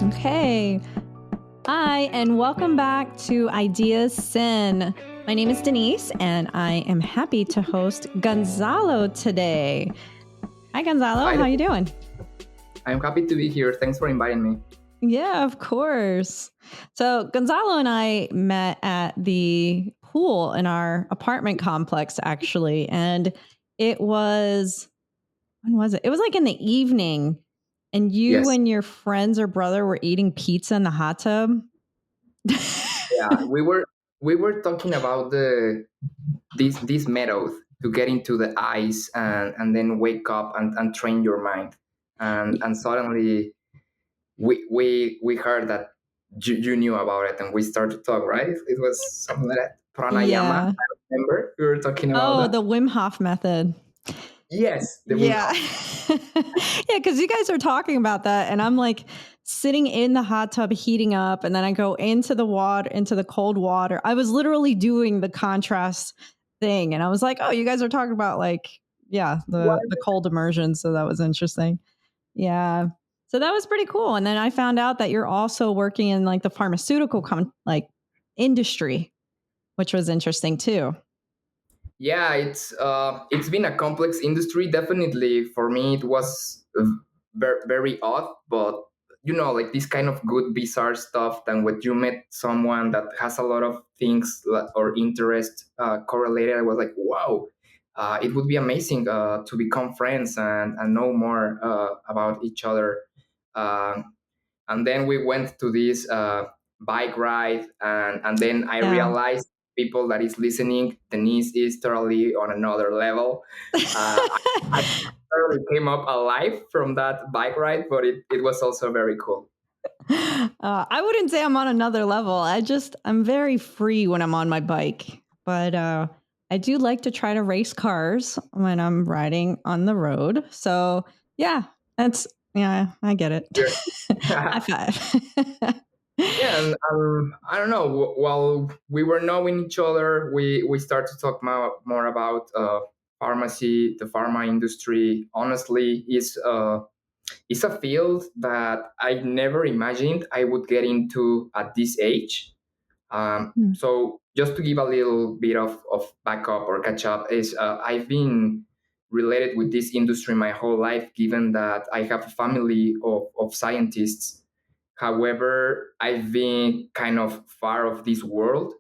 Okay. Hi, and welcome back to Ideas Sin. My name is Denise, and I am happy to host Gonzalo today. Hi, Gonzalo. Hi, How you doing? I'm happy to be here. Thanks for inviting me. Yeah, of course. So Gonzalo and I met at the pool in our apartment complex, actually, and it was when was it? It was like in the evening, and you Yes, and your friends or brother were eating pizza in the hot tub. yeah, we were talking about this method to get into the ice and then wake up and train your mind, and suddenly we heard that you knew about it and we started to talk. Right? It was something like that. Pranayama. Yeah. I remember we were talking about Oh, that. the Wim Hof method. Yes, the Wim Yeah. Hof. Yeah, because you guys are talking about that. And I'm like sitting in the hot tub heating up. And then I go into the water, into the cold water. I was literally doing the contrast thing. And I was like, oh, you guys are talking about like, yeah, What? the cold immersion. So that was interesting. Yeah. So that was pretty cool. And then I found out that you're also working in like the pharmaceutical like industry, which was interesting too. Yeah, it's been a complex industry. Definitely for me, it was very odd, but like this kind of good bizarre stuff. Then when you met someone that has a lot of things or interest correlated, I was like, wow, it would be amazing to become friends and know more about each other. Um and then we went to this bike ride, and then I Yeah. realized people that is listening, Denise is totally on another level. I totally came up alive from that bike ride, but it was also very cool. I wouldn't say I'm on another level. I'm very free when I'm on my bike, but I do like to try to race cars when I'm riding on the road. So yeah, yeah, I get it. High five. Yeah, and I don't know. While we were knowing each other, we started to talk more about pharmacy, the pharma industry. Honestly, is it's a field that I never imagined I would get into at this age. Hmm. So just to give a little bit of backup or catch up, is I've been related with this industry my whole life, given that I have a family of scientists. However, I've been kind of far of this world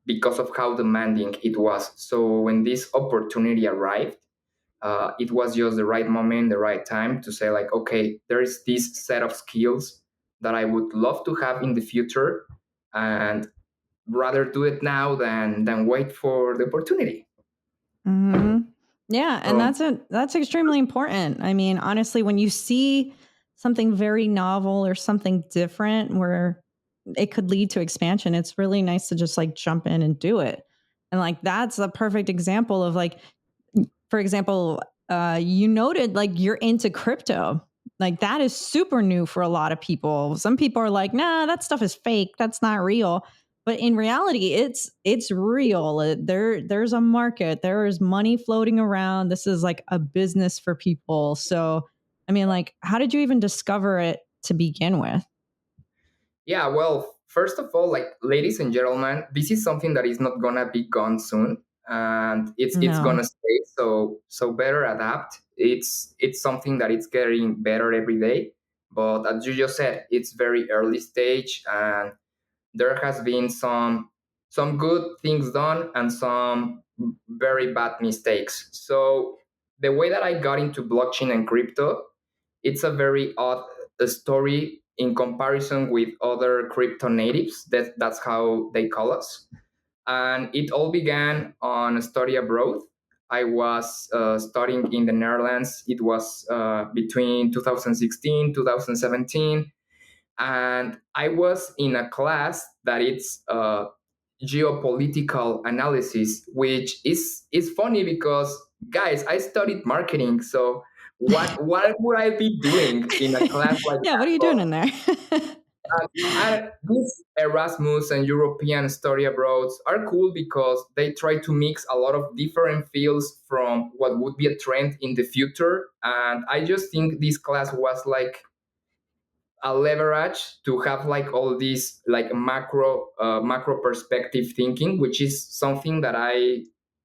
because of how demanding it was. So when this opportunity arrived, it was just the right moment, the right time to say like, okay, there is this set of skills that I would love to have in the future, and rather do it now than wait for the opportunity. Hmm. Yeah, and So that's extremely important. I mean, honestly, when you see something very novel or something different where it could lead to expansion, it's really nice to just like jump in and do it. And like that's a perfect example of like, for example, you noted like you're into crypto. Like that is super new for a lot of people. Some people are like, nah, that stuff is fake. That's not real. But in reality, it's real. There's a market. There is money floating around. This is like a business for people. So, I mean, like, how did you even discover it to begin with? yeah, well, first of all, like ladies and gentlemen, this is something that is not gonna be gone soon, and it's No. gonna stay. So better adapt. It's something that it's getting better every day. But as you just said, it's very early stage, and there has been some good things done and some very bad mistakes. So the way that I got into blockchain and crypto, it's a very odd story in comparison with other crypto natives. That's how they call us. And it all began on a study abroad. I was studying in the Netherlands. It was between 2016 2017, and I was in a class that it's geopolitical analysis, which is funny because guys, I studied marketing, so what would I be doing in a class like Yeah, what that? are you But doing in there? this Erasmus and European study abroads are cool because they try to mix a lot of different fields from what would be a trend in the future, and I just think this class was like a leverage to have like all these like macro perspective thinking, which is something that I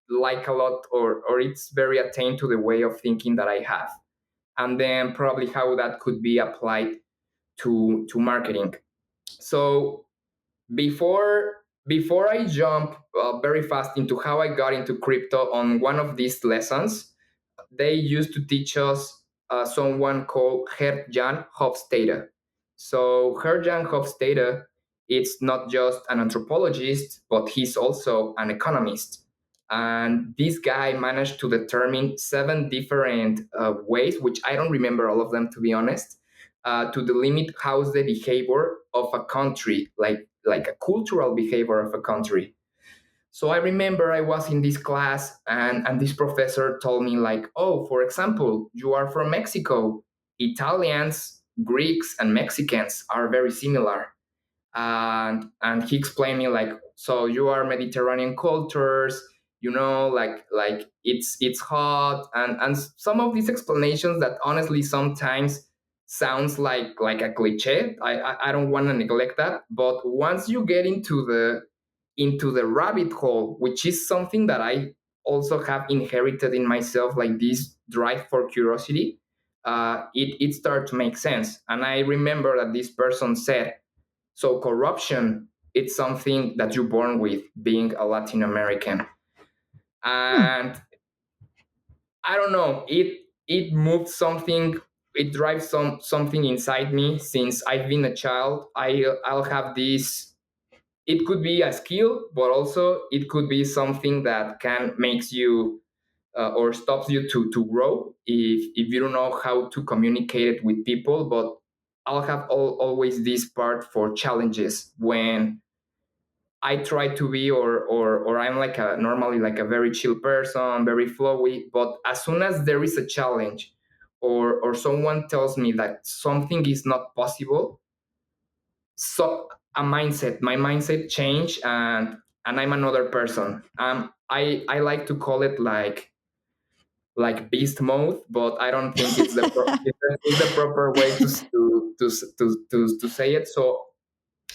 like a lot, or it's very attained to the way of thinking that I have. And then probably how that could be applied to marketing. So before I jump very fast into how I got into crypto, on one of these lessons they used to teach us someone called Gert-Jan Hofstede. So Gert-Jan Hofstede, it's not just an anthropologist, but he's also an economist. And this guy managed to determine seven different ways, which I don't remember all of them to be honest, to delimit how's the behavior of a country, like a cultural behavior of a country. So I remember I was in this class, and this professor told me like, oh, for example, you are from Mexico. Italians, Greeks, and Mexicans are very similar. And he explained me like, so you are Mediterranean cultures, like it's hot, and some of these explanations that honestly sometimes sounds like a cliche. I don't want to neglect that, but once you get into the rabbit hole, which is something that I also have inherited in myself, like this drive for curiosity, it started to make sense. And I remember that this person said, so corruption, it's something that you're born with being a Latin American. Hmm. And I don't know, it moved something, it drives something inside me since I've been a child. I'll have this, it could be a skill, but also it could be something that can makes you or stops you to grow if you don't know how to communicate it with people. But I'll have always this part for challenges when I try to be, or I'm like a normally like a very chill person, very flowy. But as soon as there is a challenge, or someone tells me that something is not possible, so my mindset changed, and I'm another person. I like to call it like beast mode, but I don't think it's the proper way to say it. So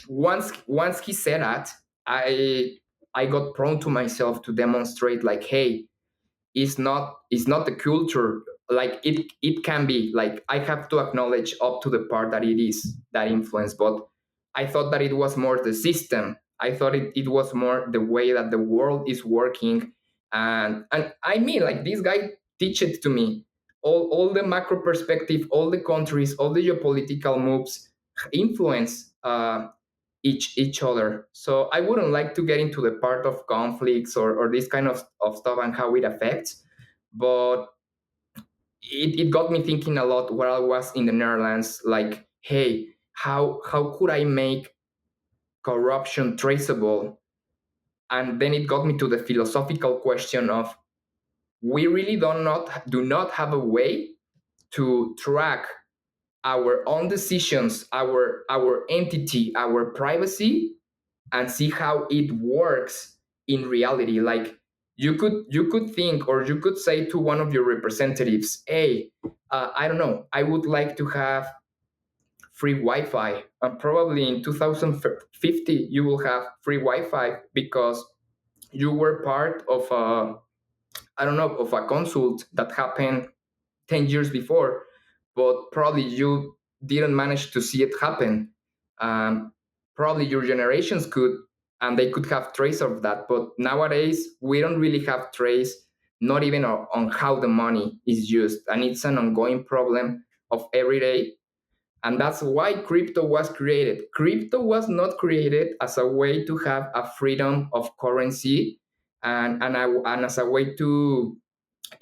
once he said that, I got prone to myself to demonstrate like, hey, it's not the culture. Like it can be like, I have to acknowledge up to the part that it is that influence, but I thought that it was more the system. I thought it was more the way that the world is working. And I mean, like, this guy teach it to me, all the macro perspective, all the countries, all the geopolitical moves influence each other. So I wouldn't like to get into the part of conflicts, or this kind of stuff and how it affects, but it got me thinking a lot where I was in the Netherlands, like, hey, how could I make corruption traceable? And then it got me to the philosophical question of, we really do not have a way to track our own decisions, our entity, our privacy, and see how it works in reality. Like, you could think, or you could say to one of your representatives, hey, I don't know, I would like to have free Wi-Fi, and probably in 2050 you will have free Wi-Fi because you were part of a, I don't know, of a consult that happened 10 years before, but probably you didn't manage to see it happen. Um, Probably your generations could, and they could have trace of that. But nowadays, we don't really have trace, not even on how the money is used. And it's an ongoing problem of every day. And that's why crypto was created. Crypto was not created as a way to have a freedom of currency, and as a way to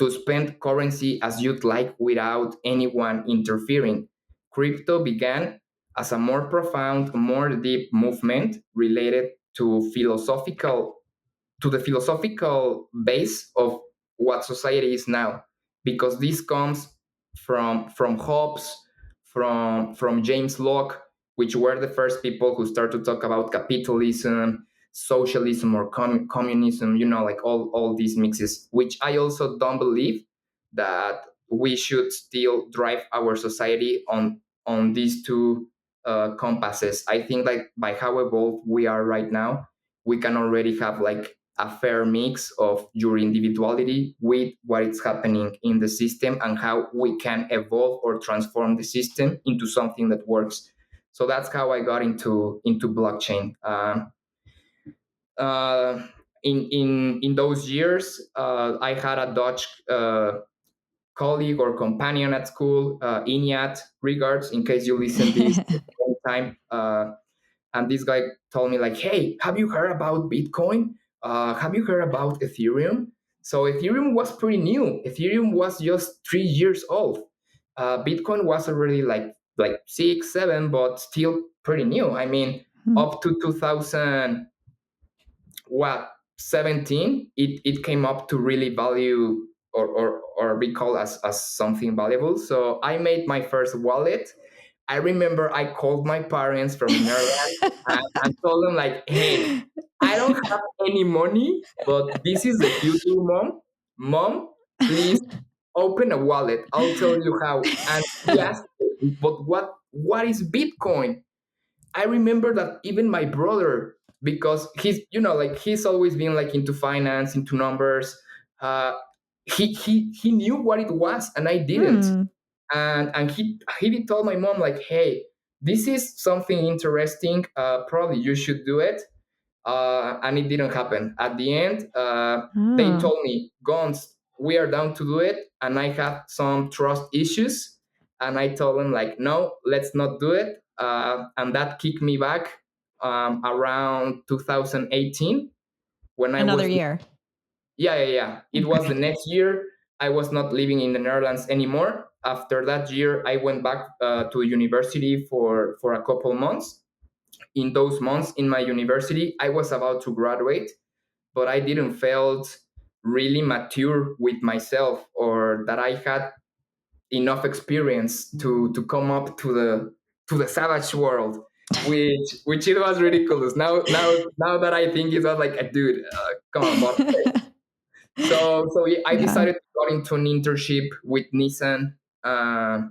spend currency as you'd like without anyone interfering. Crypto began as a more profound, more deep movement related to the philosophical base of what society is now, because this comes from Hobbes, from James Locke, which were the first people who start to talk about capitalism, socialism, or communism, like all these mixes, which I also don't believe that we should still drive our society on these two compasses. I think like by how evolved we are right now, we can already have like a fair mix of your individuality with what is happening in the system and how we can evolve or transform the system into something that works. So that's how I got into blockchain. Uh, in those years, I had a Dutch colleague or companion at school, Inyat. Regards, in case you listen this anytime. And this guy told me like, "Hey, have you heard about Bitcoin? Have you heard about Ethereum?" So Ethereum was pretty new. Ethereum was just 3 years old. Bitcoin was already like 6, 7, but still pretty new. I mean, Hmm. up to 2000 what 17, it came up to really value or be called as something valuable. So I made my first wallet. I remember I called my parents from the Netherlands and told them like, "Hey, I don't have any money, but this is the future, mom. Mom, please open a wallet. I'll tell you how." And he asked, "But what is Bitcoin?" I remember that even my brother, because like he's always been like into finance, into numbers. Uh, he knew what it was, and I didn't. Hmm. And he did tell my mom like, "Hey, this is something interesting. Probably you should do it." And it didn't happen. At the end, they Oh. told me, "Gons, we are down to do it," and I had some trust issues, and I told them like, "No, let's not do it," and that kicked me back around 2018 when I Another was. year. Yeah, yeah, yeah. It was the Okay. next year. I was not living in the Netherlands anymore. After that year, I went back to university for a couple months. In those months in my university, I was about to graduate, but I didn't felt really mature with myself, or that I had enough experience to come up to the savage world, which it was ridiculous. Now that I think it was like, dude, come on, but so yeah, I Yeah. decided to go into an internship with Nissan. Uh,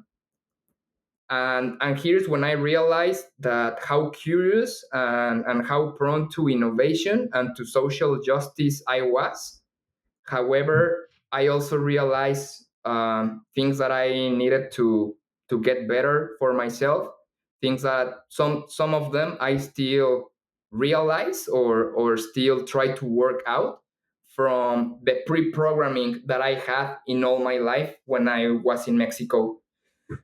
and here's when I realized that how curious and how prone to innovation and to social justice I was. However, I also realized things that I needed to get better for myself. Things that some of them I still realize or still try to work out from the pre-programming that I had in all my life when I was in Mexico.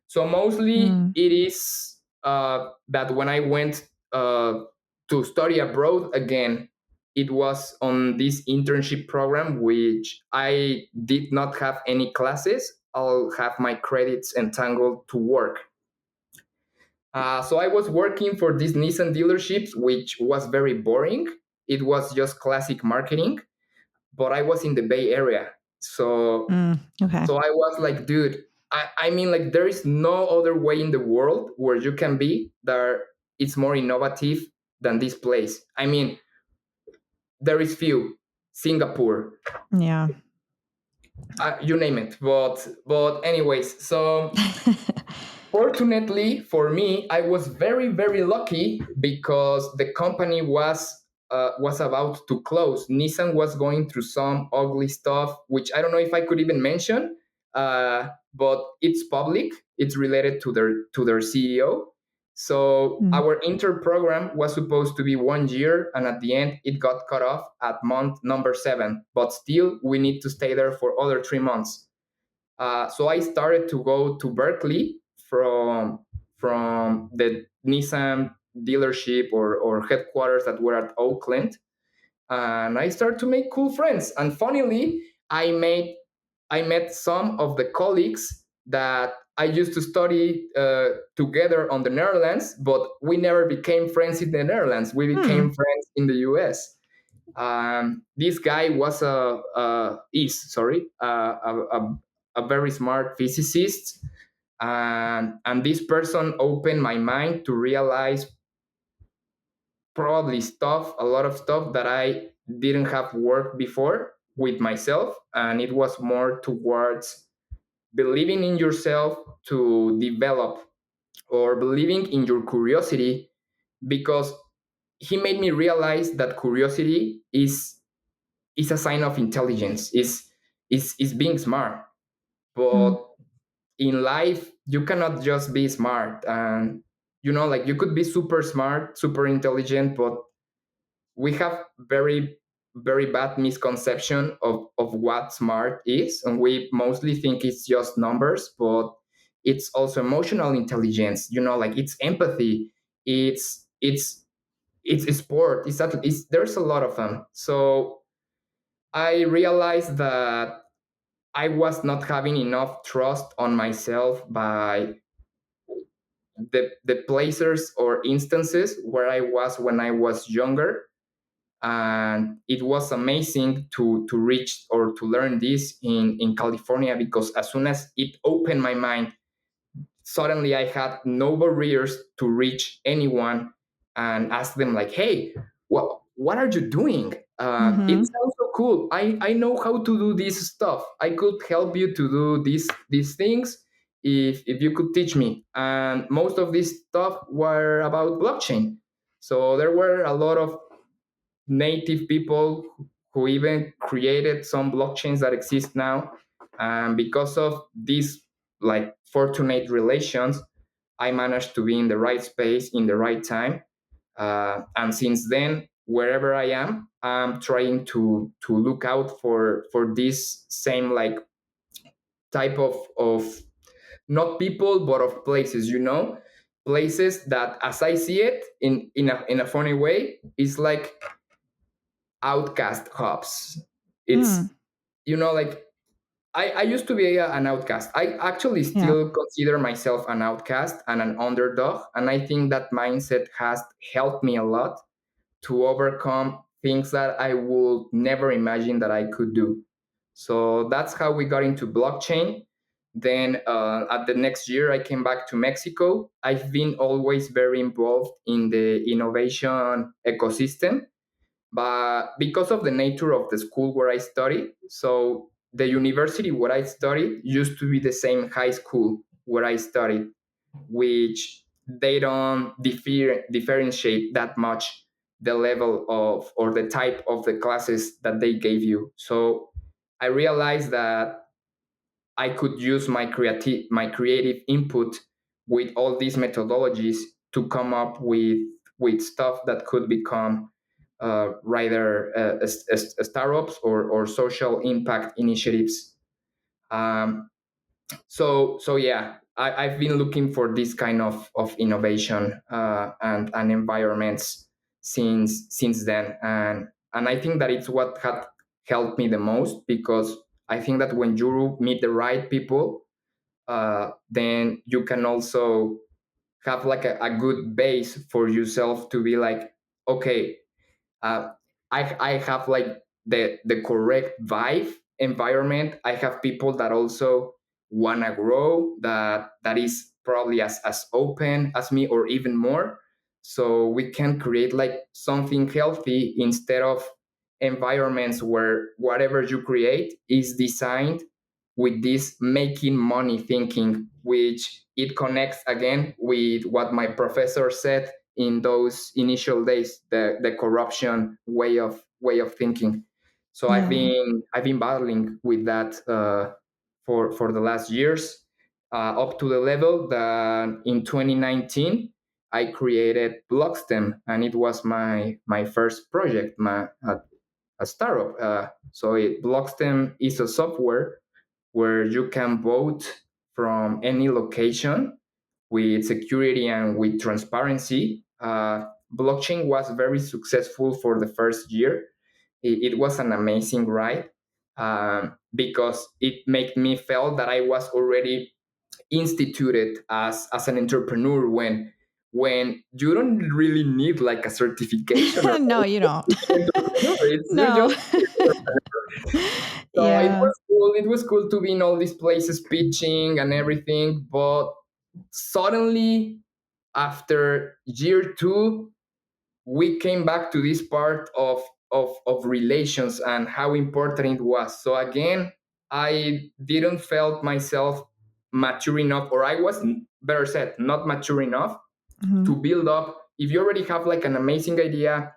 So mostly Hmm. it is that when I went to study abroad again, it was on this internship program, which I did not have any classes. I'll have my credits entangled to work. So I was working for these Nissan dealerships, which was very boring. It was just classic marketing, but I was in the Bay Area. So Mm. Okay. so I was like, dude, I mean, like, there is no other way in the world where you can be that it's more innovative than this place. I mean, there is few. Singapore, Yeah. you name it. But anyways, so fortunately for me, I was very very lucky because the company was about to close. Nissan was going through some ugly stuff, which I don't know if I could even mention, but it's public. It's related to their CEO. So Mm. our inter program was supposed to be 1 year, and at the end, it got cut off at month number 7. But still, we need to stay there for other 3 months. So I started to go to Berkeley from the Nissan dealership or headquarters that were at Oakland, and I started to make cool friends. And funnily, I met some of the colleagues that I used to study together on the Netherlands, but we never became friends in the Netherlands. We became Hmm. friends in the US. This guy was a very smart physicist, and this person opened my mind to realize probably a lot of stuff that I didn't have worked before with myself, and it was more towards believing in yourself to develop or believing in your curiosity, because he made me realize that curiosity is a sign of intelligence, is being smart. Mm. But in life, you cannot just be smart, and like you could be super smart, super intelligent, but we have very bad misconception of what smart is, and we mostly think it's just numbers, but it's also emotional intelligence, like it's empathy, it's sport, there's a lot of them. So I realized that I was not having enough trust on myself by the places or instances where I was when I was younger. And it was amazing to reach or to learn this in California, because as soon as it opened my mind, suddenly I had no barriers to reach anyone and ask them like, "Hey, what are you doing? It Mhm. sounds so cool. I know how to do this stuff. I could help you to do these things if you could teach me." And most of this stuff were about blockchain. So there were a lot of native people who even created some blockchains that exist now. And because of these like fortunate relations, I managed to be in the right space in the right time. And since then, wherever I am, I'm trying to look out for this same like type of not people but of places, places that, as I see it, in a funny way, is like outcast hubs. Mm. It's like I used to be an outcast. I actually Yeah. still consider myself an outcast and an underdog, and I think that mindset has helped me a lot to overcome things that I would never imagine that I could do. So that's how we got into blockchain. Then at the next year, I came back to Mexico. I've been always very involved in the innovation ecosystem, but because of the nature of the school where I studied, so the university where I studied used to be the same high school where I studied, which they don't differentiate that much the level of or the type of the classes that they gave you. So I realized that I could use my creative input with all these methodologies to come up with stuff that could become rather startups or social impact initiatives. Um, so yeah, I've been looking for this kind of innovation and environments since then, and I think that it's what had helped me the most, because I think that when you meet the right people, then you can also have like a good base for yourself to be like, okay, uh, I have like the correct vibe environment. I have people that also wanna grow, that is probably as open as me or even more. So we can create like something healthy instead of environments where whatever you create is designed with this making money thinking, which it connects again with what my professor said in those initial days, the corruption way of thinking. So i've Yeah. been i've been battling with that for the last years, up to the level that in 2019 I created Blockstem, and it was my first project, a startup. Blockstem is a software where you can vote from any location with security and with transparency. Blockchain was very successful for the first year. It was an amazing ride, because it made me feel that I was already instituted as an entrepreneur, when you don't really need like a certification or No, you anything don't. to be an entrepreneur. It's you No. just so it Yeah. was cool. It was cool to be in all these places pitching and everything. But suddenly, after year two, we came back to this part of relations and how important it was. So again, I didn't felt myself mature enough, or I was, better said, not mature enough to Mhm. build up. If you already have like an amazing idea,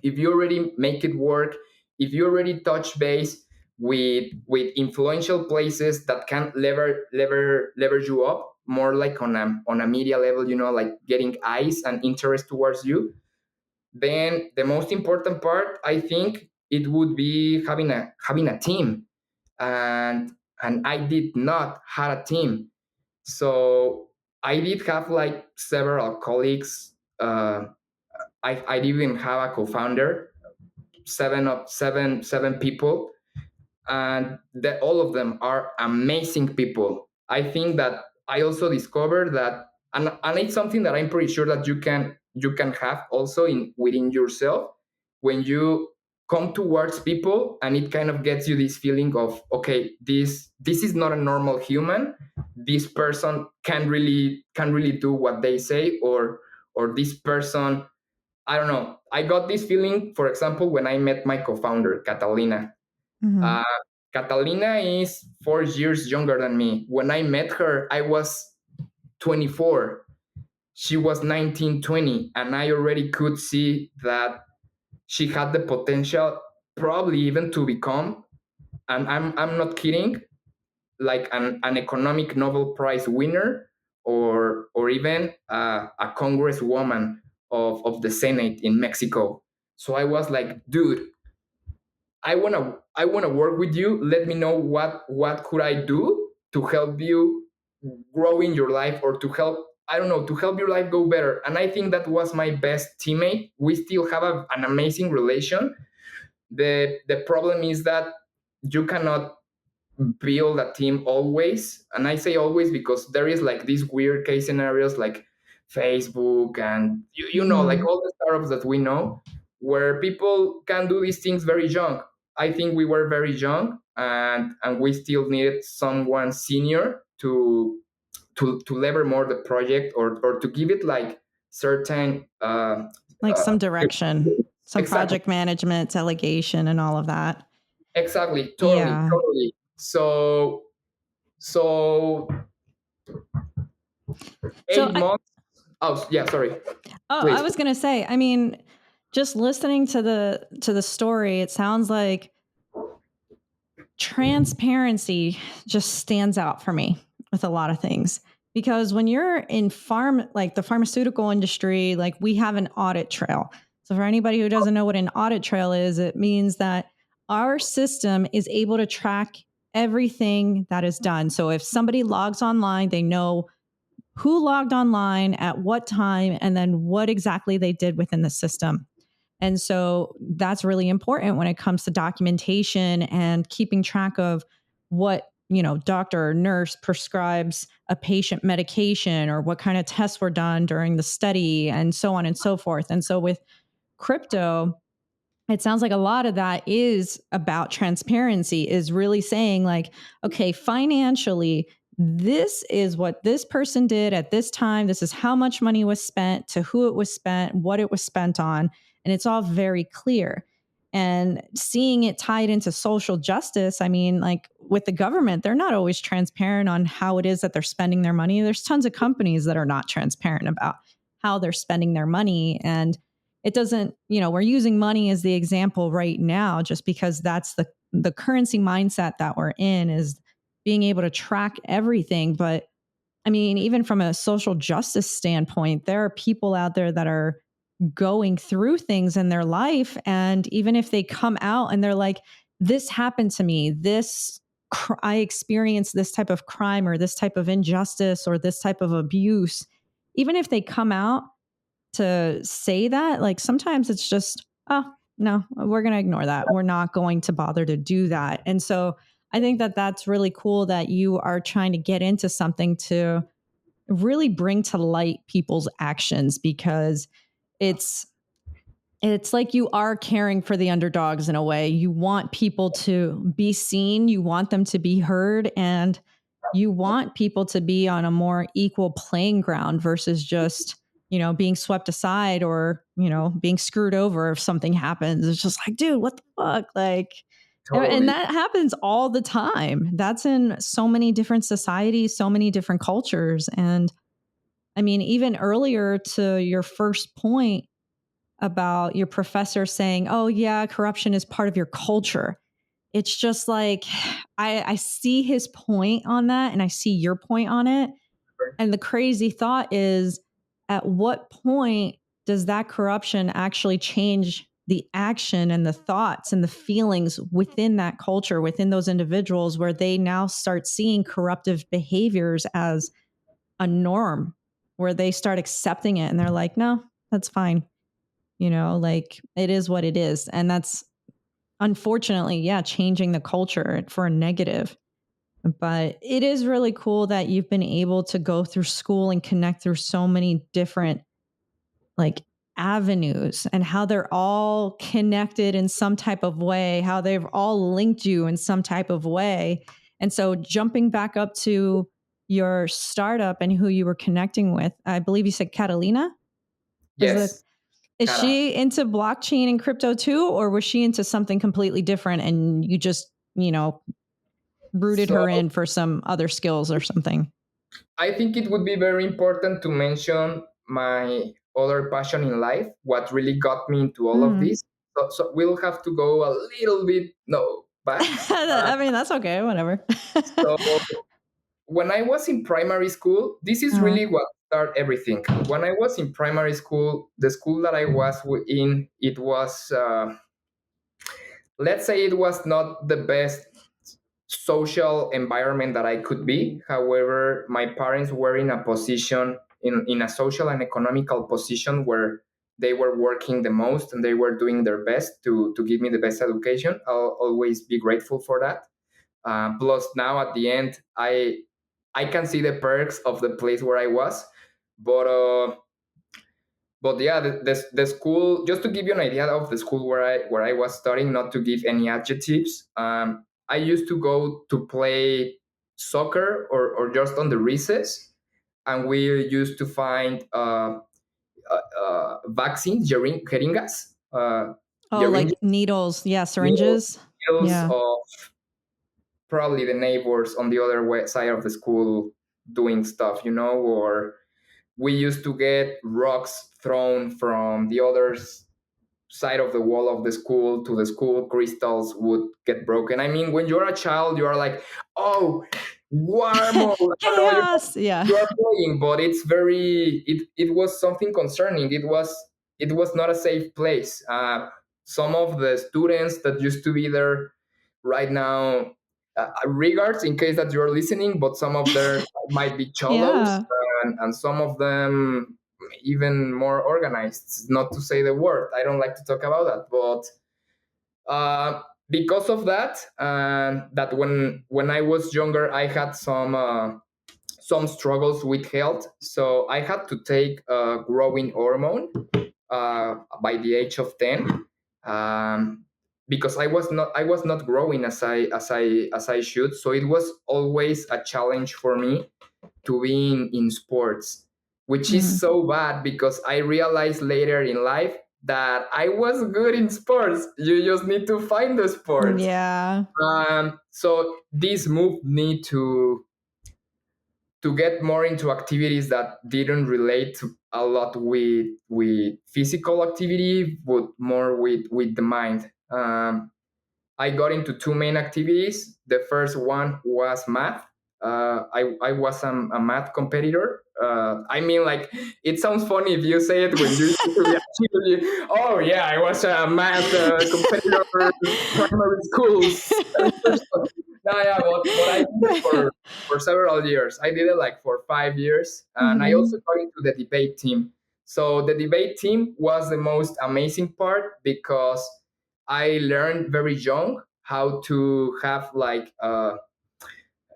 if you already make it work, if you already touch base with influential places that can leverage you up more, like on a media level, like getting eyes and interest towards you, then the most important part, I think, it would be having a team. And I did not have a team. So I did have like several colleagues. I didn't even have a co-founder. Seven people, and that all of them are amazing people. I think that I also discovered that, and it's something that I'm pretty sure that you can have also in within yourself, when you come towards people and it kind of gets you this feeling of, okay, this is not a normal human. This person can really do what they say, or this person, I don't know. I got this feeling, for example, when I met my co-founder, Catalina. Mhm. uh, Catalina is 4 years younger than me. When I met her, I was 24. She was 19, 20, and I already could see that she had the potential, probably even to become, and I'm not kidding, like an economic Nobel Prize winner, or even a congresswoman of the Senate in Mexico. So I was like, dude, I wanna work with you. Let me know what could I do to help you grow in your life, or to help, I don't know, to help your life go better. And I think that was my best teammate. We still have an amazing relation. The problem is that you cannot build a team always, and I say always because there is like these weird case scenarios like Facebook, and like Mhm. all the startups that we know, where people can do these things very young. I think we were very young, and we still needed someone senior to lever more the project, or to give it like certain Like uh some direction, some exactly. project management, delegation, and all of that. Exactly, totally, Yeah. totally. So So 8 months. Oh, yeah, sorry. oh, I Please. was gonna say, I mean, just listening to the story, it sounds like transparency just stands out for me with a lot of things. Because when you're in like the pharmaceutical industry, like we have an audit trail. So for anybody who doesn't know what an audit trail is, it means that our system is able to track everything that is done. So if somebody logs online, they know who logged online at what time and then what exactly they did within the system. And so that's really important when it comes to documentation and keeping track of what, doctor or nurse prescribes a patient medication or what kind of tests were done during the study and so on and so forth. And so with crypto, it sounds like a lot of that is about transparency, is really saying like, okay, financially, this is what this person did at this time, this is how much money was spent, to who it was spent, what it was spent on, and it's all very clear. And seeing it tied into social justice, I mean, like with the government, they're not always transparent on how it is that they're spending their money. There's tons of companies that are not transparent about how they're spending their money. And it doesn't, we're using money as the example right now just because that's the currency mindset that we're in, is being able to track everything. But I mean, even from a social justice standpoint, there are people out there that are going through things in their life, and even if they come out and they're like, this happened to me, I experienced this type of crime or this type of injustice or this type of abuse, even if they come out to say that, like sometimes it's just, oh, no, we're going to ignore that. We're not going to bother to do that. And so I think that that's really cool that you are trying to get into something to really bring to light people's actions, because it's it's like you are caring for the underdogs in a way. You want people to be seen, you want them to be heard, and you want people to be on a more equal playing ground versus just, being swept aside or, being screwed over if something happens. It's just like, dude, what the fuck? Like, And Totally. that happens all the time. That's in so many different societies, so many different cultures. And I mean, even earlier to your first point about your professor saying, oh, yeah, corruption is part of your culture. It's just like, I see his point on that and I see your point on it. And the crazy thought is, at what point does that corruption actually change the action and the thoughts and the feelings within that culture, within those individuals, where they now start seeing corruptive behaviors as a norm, where they start accepting it and they're like, no, that's fine. Like it is what it is. And that's unfortunately, yeah, changing the culture for a negative. But it is really cool that you've been able to go through school and connect through so many different like avenues and how they're all connected in some type of way, how they've all linked you in some type of way. And so jumping back up to your startup and who you were connecting with, I believe you said Catalina. Was that Yes, is Kara. she into blockchain and crypto too, or was she into something completely different and you just, rooted So her in for some other skills or something? I think it would be very important to mention my other passion in life, what really got me into all of Mm. this. So we'll have to go a little bit no back. I mean, that's okay. Whatever. So when I was in primary school, this is uh, really what started everything. When I was in primary school, the school that I was in, it was let's say it was not the best social environment that I could be. However, my parents were in a position, in a social and economical position where they were working the most and they were doing their best to give me the best education. I'll always be grateful for that. Plus, now at the end, I can see the perks of the place where I was, but yeah, the school. Just to give you an idea of the school where I was studying, not to give any adjectives. I used to go to play soccer or just on the recess, and we used to find vaccines, jeringas, oh, like syringes, needles. Yeah. needles Syringes. needles Yeah. of probably the neighbors on the other side of the school doing stuff, or we used to get rocks thrown from the other side of the wall of the school to the school. Crystals would get broken. I mean, when you're a child, you are like, oh, war mode. I don't know, Chaos. Yeah. you are playing, but it was something concerning. It was not a safe place. Some of the students that used to be there right now, regards in case that you're listening, but some of them might be cholos, Yeah. and some of them even more organized. Not to say the word, I don't like to talk about that, but because of that, that when I was younger, I had some struggles with health, so I had to take a growing hormone by the age of 10, because I was not growing as I should. So it was always a challenge for me to be in sports, which is Mm. so bad because I realized later in life that I was good in sports. You just need to find the sport. Yeah. So this moved me to get more into activities that didn't relate a lot with physical activity, but more with the mind. I got into two main activities. The first one was math. I was a math competitor. I mean, like, it sounds funny if you say it when you usually actually, oh yeah, I was a math competitor in primary schools. No, yeah, but I did it for several years. I did it like for 5 years, and I also Mhm. got into the debate team. So the debate team was the most amazing part because I learned very young how to have like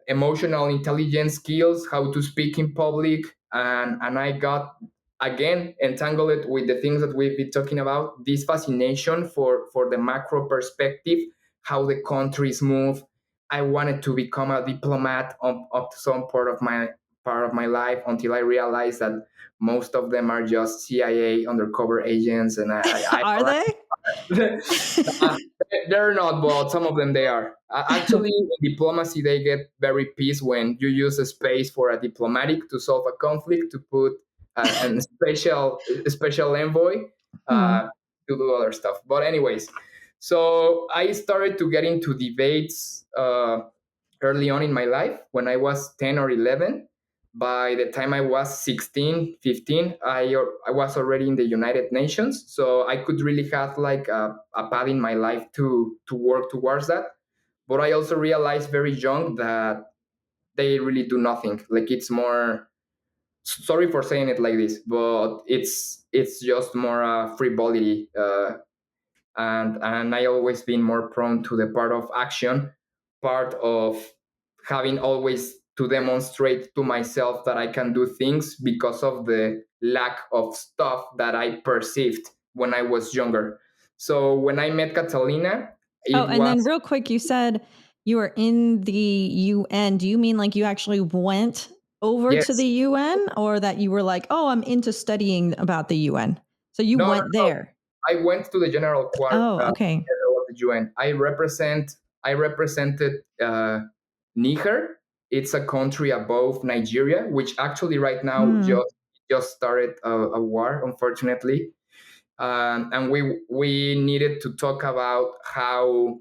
emotional intelligence skills, how to speak in public, and I got again entangled with the things that we've been talking about. This fascination for the macro perspective, how the countries move. I wanted to become a diplomat up to some part of my life until I realized that most of them are just CIA undercover agents, and I Are don't they? Uh, they're not, but some of them they are. Actually, in diplomacy, they get very pissed when you use a space for a diplomatic to solve a conflict to put a special envoy Hmm. uh, to do other stuff. But anyways, so I started to get into debates early on in my life when I was 10 or 11. By the time I was 16, 15, I was already in the United Nations. So I could really have like a path in my life to work towards that. But I also realized very young that they really do nothing. Like it's more, sorry for saying it like this, but it's just more frivolity. And I always been more prone to the part of action, part of having always to demonstrate to myself that I can do things because of the lack of stuff that I perceived when I was younger. So when I met Catalina, Oh, it and was then real quick, you said you were in the UN. Do you mean like you actually went over to the yes, UN, or that you were like, oh, I'm into studying about the UN? So you no, no, went no. there. I went to the General Quarter Oh, okay. of the UN. I represented Niger. It's a country above Nigeria, which actually right now Hmm. just started a war, unfortunately. And we needed to talk about how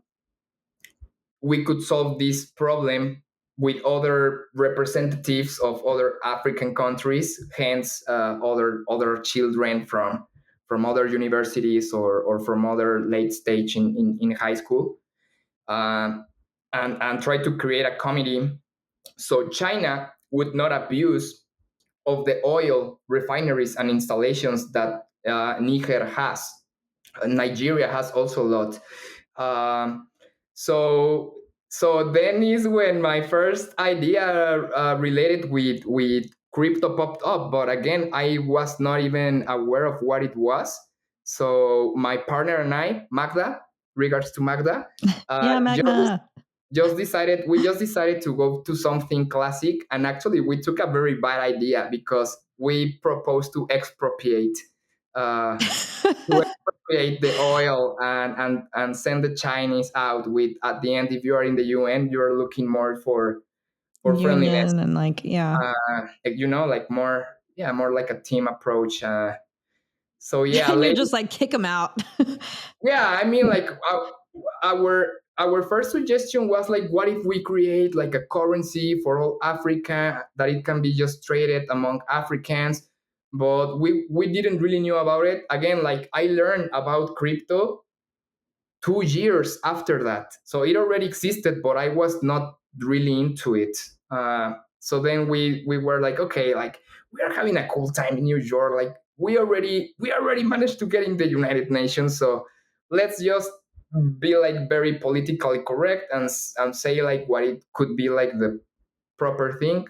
we could solve this problem with other representatives of other African countries, hence other children from other universities or from other late stage in high school, uh, and try to create a committee so China would not abuse of the oil refineries and installations that Niger has. Nigeria has also a lot. Um, so so then is when my first idea related with crypto popped up. But again, I was not even aware of what it was. So my partner and I, Magda, regards to Magda, Yeah, just Magna. just decided to go to something classic, and actually we took a very bad idea because we proposed uh, to expropriate the oil and send the Chinese out with, at the end, if you are in the UN, you're looking more for friendliness, Union and like, yeah. like more, yeah, more like a team approach. So yeah, And you're later, just like, kick them out. yeah, I mean, like our first suggestion was like, what if we create like a currency for all Africa that it can be just traded among Africans? But we didn't really knew about it. Again, like I learned about crypto 2 years after that. So it already existed, but I was not really into it. So then we were like, okay, like we are having a cool time in New York. Like we already managed to get in the United Nations. So let's just be like very politically correct and say like what it could be like the proper thing.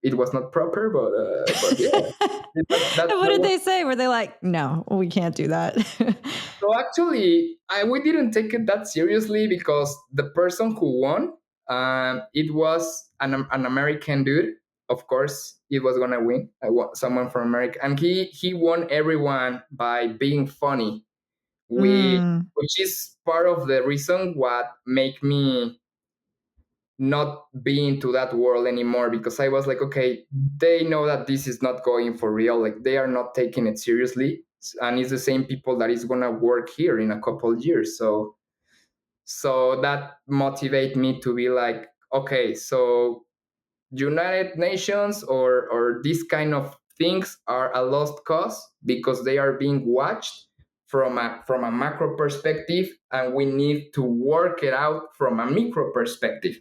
It was not proper, but yeah, And what that did was. they say? Were they like, no, we can't do that? So actually, we didn't take it that seriously because the person who won, it was an American dude. Of course, it was gonna win. Someone from America, and he won everyone by being funny. Mm. Which is part of the reason what make me not be into that world anymore, because I was like, okay, they know that this is not going for real. Like they are not taking it seriously, and it's the same people that is gonna work here in a couple of years. So that motivate me to be like, okay, so United Nations or these kind of things are a lost cause because they are being watched from a macro perspective, and we need to work it out from a micro perspective.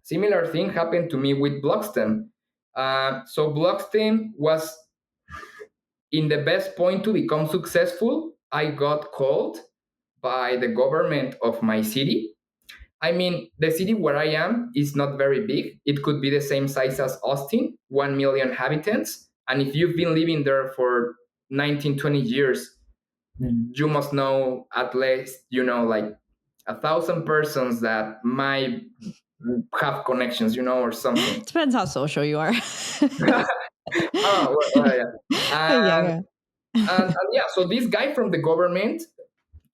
Similar thing happened to me with Blockstem. So Blockstem was in the best point to become successful. I got called by the government of my city. I mean, the city where I am is not very big. It could be the same size as Austin, 1 million inhabitants. And if you've been living there for 19, 20 years, you must know at least, like 1,000 persons that might have connections, or something. Depends how social you are. Oh, well, yeah. Yeah, And, yeah. and yeah, so this guy from the government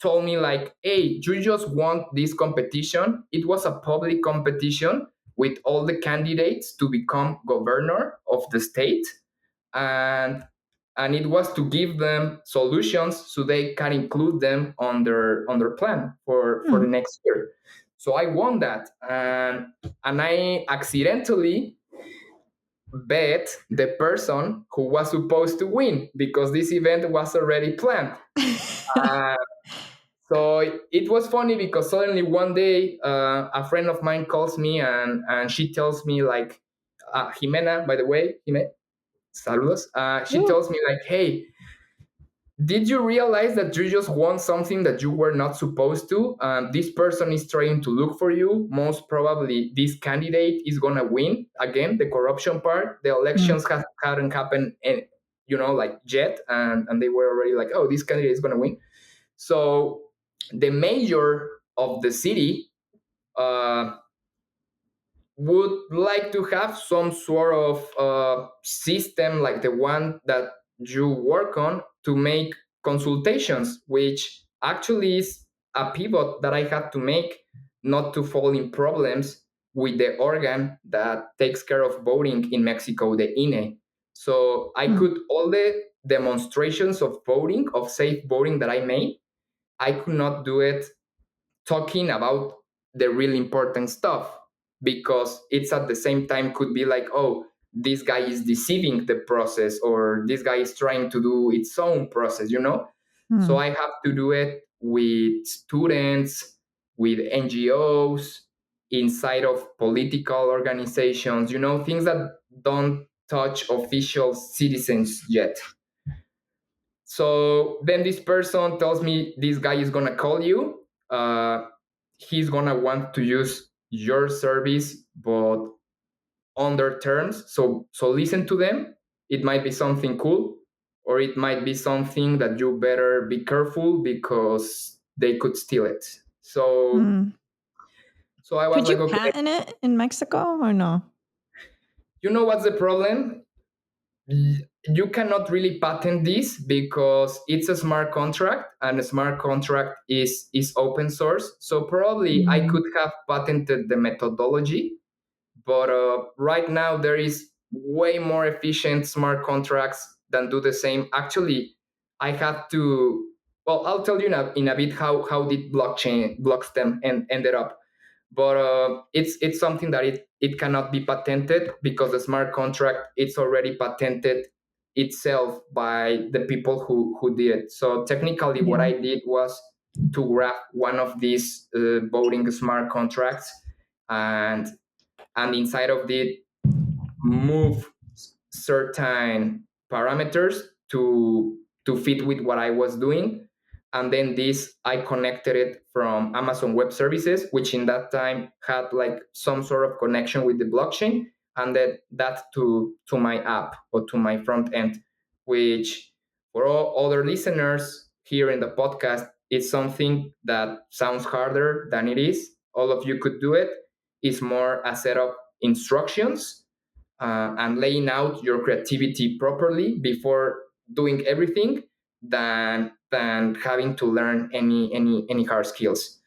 told me like, hey, you just won this competition. It was a public competition with all the candidates to become governor of the state, and it was to give them solutions so they can include them on their plan for the Hmm. next year. So I won that, and I accidentally bet the person who was supposed to win because this event was already planned. Uh, so it was funny because suddenly one day a friend of mine calls me, and she tells me like, Jimena, by the way, Jimena, saludos. She Woo. tells me like, hey, did you realize that you just won something that you were not supposed to? This person is trying to look for you. Most probably, this candidate is gonna win again. The corruption part, the Hmm. elections hadn't happened, and like yet, and they were already like, oh, this candidate is gonna win. So the mayor of the city uh, would like to have some sort of system like the one that you work on to make consultations, which actually is a pivot that I had to make not to fall in problems with the organ that takes care of voting in Mexico, the INE. So I Hmm. could, all the demonstrations of voting, of safe voting that I made, I could not do it talking about the really important stuff, because it's at the same time could be like, oh, this guy is deceiving the process, or this guy is trying to do its own process. So Hmm. I have to do it with students, with NGOs, inside of political organizations, things that don't touch official citizens yet. So then this person tells me this guy is gonna call you. He's gonna want to use your service, but on their terms. So listen to them. It might be something cool, or it might be something that you better be careful because they could steal it. So Hmm. so I was Could you like, okay, patent it in Mexico or no? you know what's the problem? You cannot really patent this because it's a smart contract, and a smart contract is open source. So probably I Hmm. could have patented the methodology, but right now there is way more efficient smart contracts than do the same. Actually, I had to. Well, I'll tell you in a bit how did blockchain Blockstem ended up, but it's something that it cannot be patented because the smart contract it's already patented itself by the people who did it. So technically, what Yeah. I did was to grab one of these voting smart contracts, and inside of it move certain parameters to fit with what I was doing. And then this I connected it from Amazon Web Services, which in that time had like some sort of connection with the blockchain, and then that to my app or to my front end, which for all other listeners here in the podcast, it's something that sounds harder than it is. All of you could do it. It's more a set of instructions and laying out your creativity properly before doing everything than having to learn any hard skills.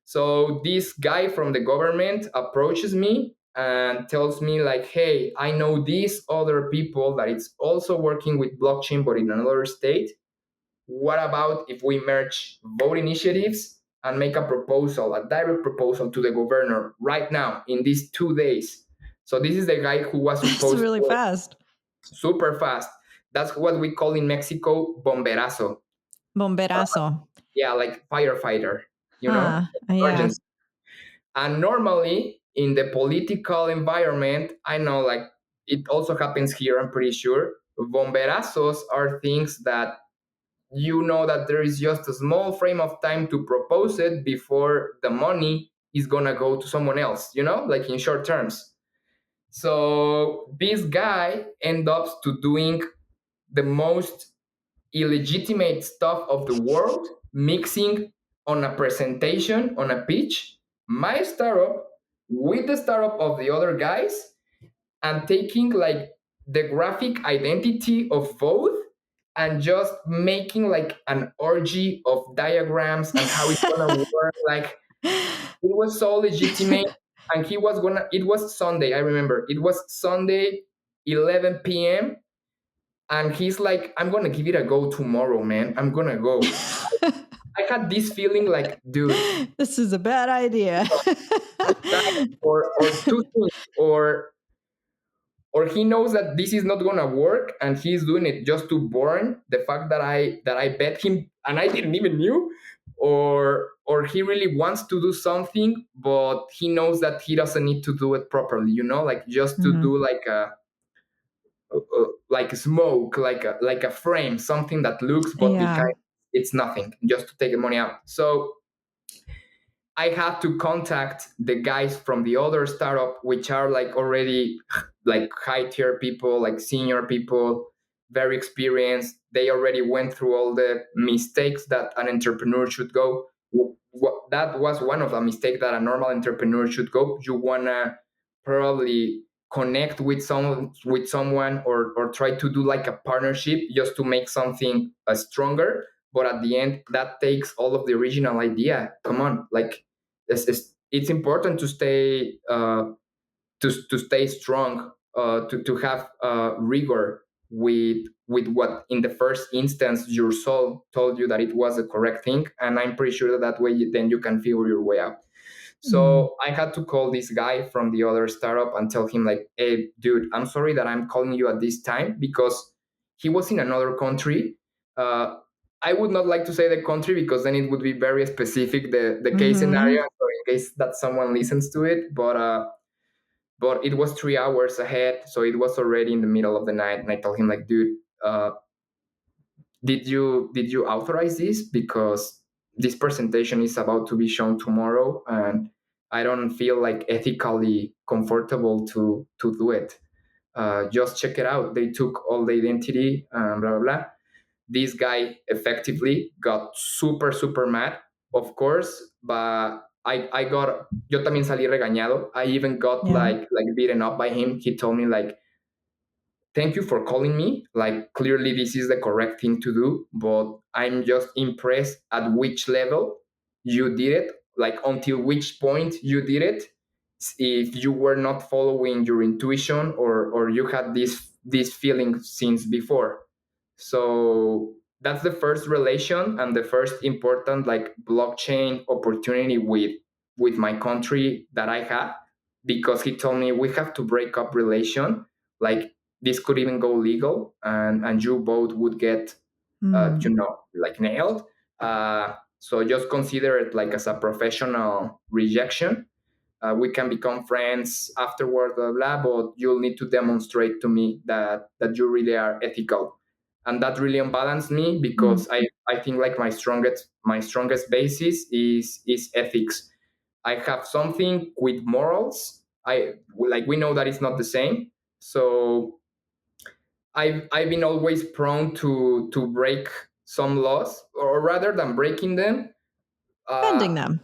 So this guy from the government approaches me and tells me like, hey, I know these other people that it's also working with blockchain but in another state. What about if we merge vote initiatives and make a proposal, a direct proposal to the governor right now in these 2 days? So this is the guy who was That's supposed really to fast. super fast. That's what we call in Mexico bomberazo. Bomberazo. Yeah, like firefighter, Yeah. emergency. And normally in the political environment, I know like it also happens here, I'm pretty sure. Bomberazos are things that that there is just a small frame of time to propose it before the money is gonna go to someone else, like in short terms. So this guy ends up to doing the most illegitimate stuff of the world, mixing on a presentation, on a pitch, my startup with the startup of the other guys, and taking like the graphic identity of both and just making like an orgy of diagrams and how it's gonna work. Like it was so legitimate, and he was gonna. It was Sunday. I remember it was Sunday, 11 p.m. And he's like, "I'm gonna give it a go tomorrow, man. I'm gonna go." I had this feeling like, dude, This is a bad idea. or two things, or he knows that this is not gonna work and he's doing it just to burn the fact that I bet him and I didn't even knew, or he really wants to do something but he knows that he doesn't need to do it properly, like just to Mhm. do like a smoke, like a frame, something that looks but Yeah. behind it's nothing, just to take the money out. So I had to contact the guys from the other startup, which are like already like high tier people, like senior people, very experienced. They already went through all the mistakes that an entrepreneur should go. That was one of the mistakes that a normal entrepreneur should go. You wanna probably connect with someone, or try to do like a partnership just to make something stronger. But at the end, that takes all of the original idea. Come on, like it's important to stay to stay strong, to have rigor with what in the first instance your soul told you that it was the correct thing, and I'm pretty sure that way then you can figure your way out. Mm. So I had to call this guy from the other startup and tell him like, hey dude, I'm sorry that I'm calling you at this time, because he was in another country. uh, I would not like to say the country because then it would be very specific, the case scenario, Mhm. so in case that someone listens to it. But it was 3 hours ahead, so it was already in the middle of the night, and I told him like, dude, did you authorize this? Because this presentation is about to be shown tomorrow, and I don't feel like ethically comfortable to do it. Just check it out. They took all the identity, blah blah blah. This guy effectively got super super mad, of course, but yo también salí regañado. I even got Yeah. like beaten up by him. He told me like, thank you for calling me. Like, clearly, this is the correct thing to do, but I'm just impressed at which level you did it, like, until which point you did it. If you were not following your intuition, or you had this feeling since before. So that's the first relation and the first important like blockchain opportunity with my country that I had, because he told me we have to break up relation, like this could even go legal, and you both would get Mm. like nailed. So just consider it like as a professional rejection. We can become friends afterward, blah, blah, but you'll need to demonstrate to me that you really are ethical. And that really unbalanced me, Mm. because I think like my strongest basis is ethics. I have something with morals. I like, we know that it's not the same. So I've been always prone to break some laws, or rather than breaking them, uh, Bending them.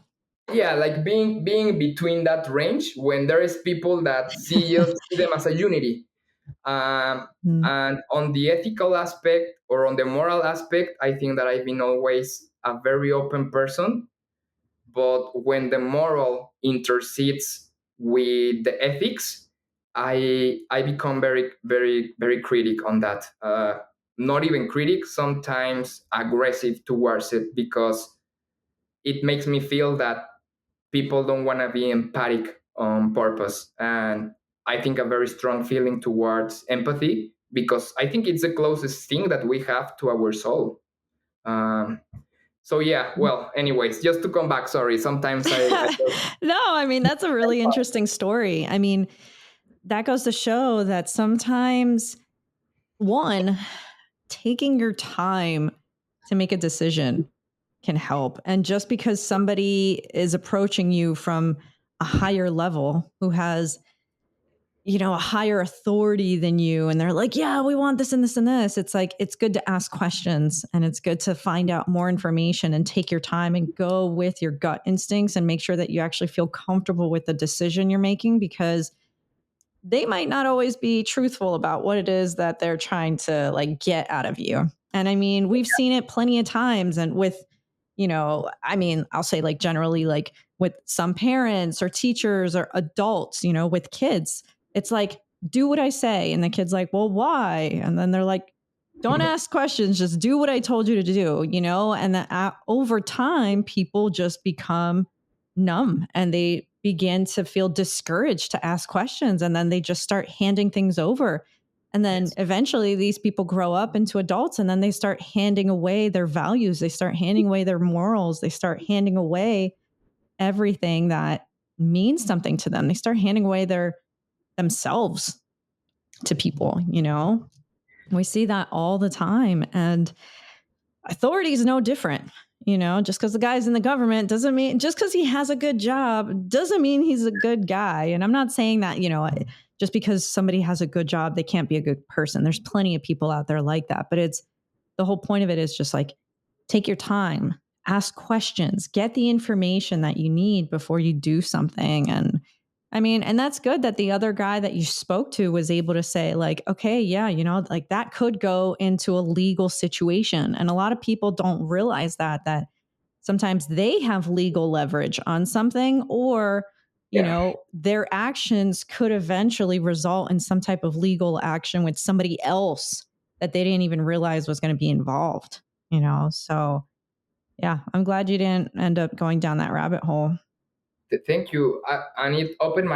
yeah, like being between that range when there is people that see them as a unity. Mm. And on the ethical aspect or on the moral aspect, I think that I've been always a very open person. But when the moral intercedes with the ethics, I become very very very critic on that. Not even critic, sometimes aggressive towards it, because it makes me feel that people don't want to be empathic on purpose. And I think a very strong feeling towards empathy, because I think it's the closest thing that we have to our soul. Um, so yeah, well, anyways, just to come back, sorry, sometimes I No, I mean, that's a really interesting story. I mean, that goes to show that sometimes, one, taking your time to make a decision can help. And just because somebody is approaching you from a higher level who has, a higher authority than you, and they're like, yeah, we want this and this and this, it's like, it's good to ask questions, and it's good to find out more information and take your time and go with your gut instincts and make sure that you actually feel comfortable with the decision you're making. Because they might not always be truthful about what it is that they're trying to like get out of you. And I mean, we've seen it plenty of times. And with, I mean, I'll say like generally, like with some parents or teachers or adults, with kids, it's like, do what I say. And the kid's like, well, why? And then they're like, don't ask questions, just do what I told you to do, And that over time, people just become numb and they begin to feel discouraged to ask questions. And then they just start handing things over. And then Yes. eventually these people grow up into adults and then they start handing away their values. They start handing away their morals. They start handing away everything that means something to them. They start handing away their themselves to people, We see that all the time. And authority is no different. Just because the guy's in the government doesn't mean, just because he has a good job doesn't mean he's a good guy. And I'm not saying that, just because somebody has a good job, they can't be a good person. There's plenty of people out there like that. But it's the whole point of it is just like, take your time, ask questions, get the information that you need before you do something. And I mean, and that's good that the other guy that you spoke to was able to say, like, okay, yeah, like that could go into a legal situation. And a lot of people don't realize that sometimes they have legal leverage on something, or, Yeah. their actions could eventually result in some type of legal action with somebody else that they didn't even realize was going to be involved, So, yeah, I'm glad you didn't end up going down that rabbit hole. Thank you. And it opened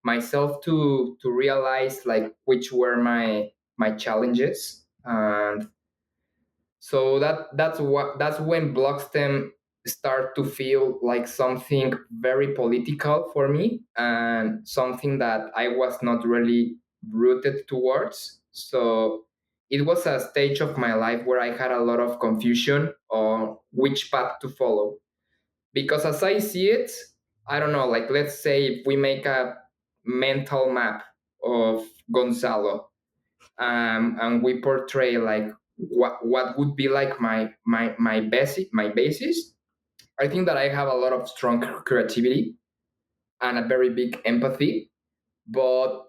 myself to realize like which were my challenges, and so that's when Blockstem start to feel like something very political for me and something that I was not really rooted towards. So it was a stage of my life where I had a lot of confusion on which path to follow. Because as I see it, I don't know, like let's say if we make a mental map of Gonzalo, and we portray like what would be like my basis. I think that I have a lot of strong creativity and a very big empathy, but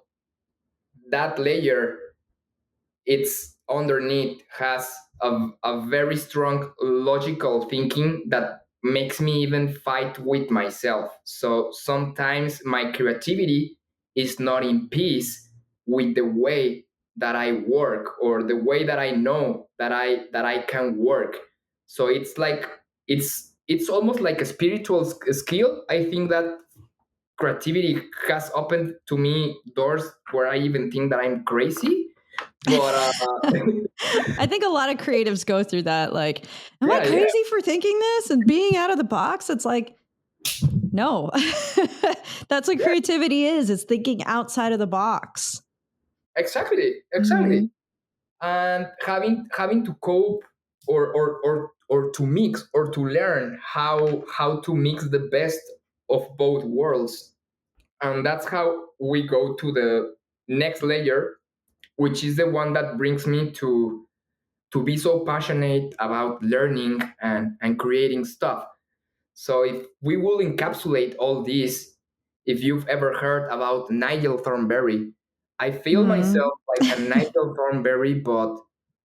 that layer it's underneath has a very strong logical thinking that makes me even fight with myself. So sometimes my creativity is not in peace with the way that I work or the way that I know that I can work. So it's like it's almost like a spiritual skill. I think that creativity has opened to me doors where I even think that I'm crazy. But I think a lot of creatives go through that. Like, am I yeah, yeah, crazy for thinking this and being out of the box? It's like, no, that's what yeah, creativity is. It's thinking outside of the box. exactly, exactly. Hmm. And having to cope or to mix or to learn how to mix the best of both worlds. And that's how we go to the next layer, which is the one that brings me to be so passionate about learning and creating stuff. So if we will encapsulate all this, if you've ever heard about Nigel Thornberry, I feel Hmm. myself like a Nigel Thornberry, but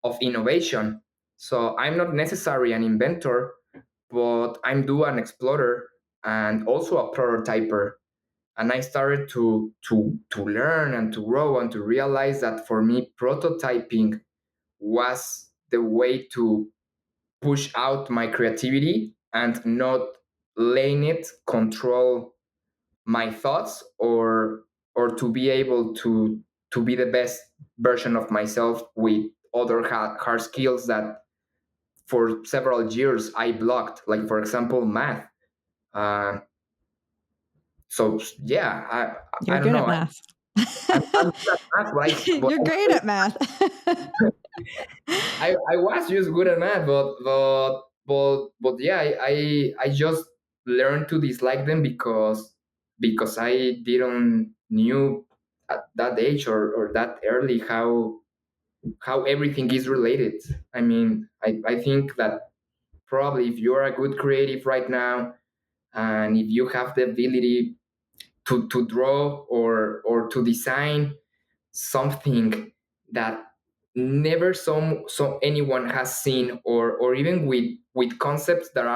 of innovation. So I'm not necessarily an inventor, but I'm do an explorer and also a prototyper. And I started to learn and to grow and to realize that for me, prototyping was the way to push out my creativity and not letting it control my thoughts or to be able to be the best version of myself with other hard skills that for several years I blocked, like for example math. uh, so yeah, I You're don't good at know. math. I'm good at math, but You're great at math. I was just good at math, but yeah, I just learned to dislike them because I didn't knew at that age or that early how everything is related. I mean, I think that probably if you're a good creative right now and if you have the ability to draw or to design something that never so anyone has seen, or even with concepts that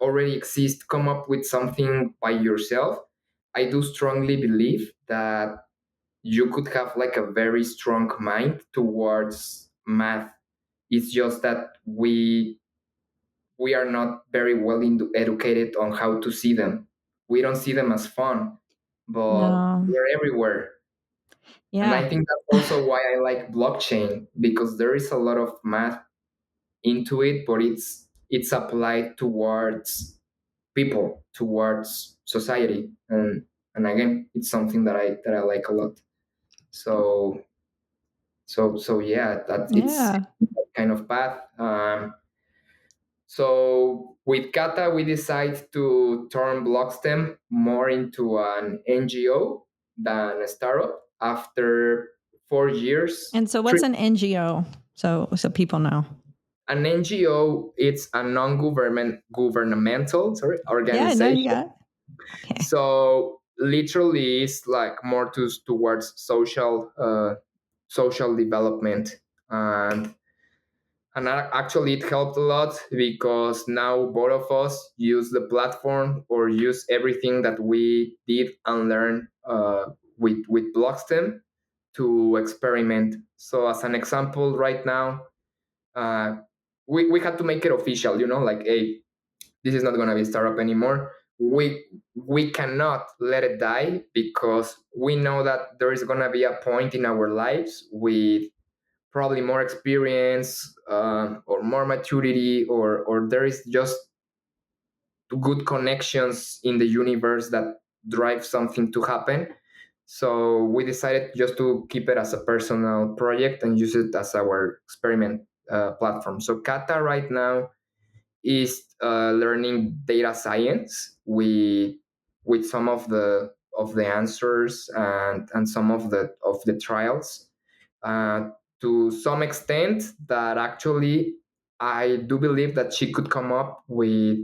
already exist, come up with something by yourself. I do strongly believe that you could have like a very strong mind towards math. It's just that we are not very well educated on how to see them. We don't see them as fun, but No. they're everywhere. And I Yeah. think that's also why I like blockchain, because there is a lot of math into it, but it's applied towards people, towards society, and again, it's something that I like a lot. So so yeah, that it's Yeah. that kind of path. So with Kata, we decide to turn Blockstem more into an NGO than a startup. After 4 years, And so what's an NGO? So people know. an NGO, it's a non-governmental Yeah, no, you organization. got it. Okay. So literally, it's like more towards social development, and actually it helped a lot because now both of us use the platform or use everything that we did and learn with Blockstem to experiment. So as an example, right now, uh, we had to make it official, like, hey, this is not going to be a startup anymore. We cannot let it die, because we know that there is going to be a point in our lives with probably more experience, or more maturity, or there is just good connections in the universe that drive something to happen. So we decided just to keep it as a personal project and use it as our experiment platform. So Kata right now is learning data science with some of the answers and some of the trials, uh, to some extent that actually I do believe that she could come up with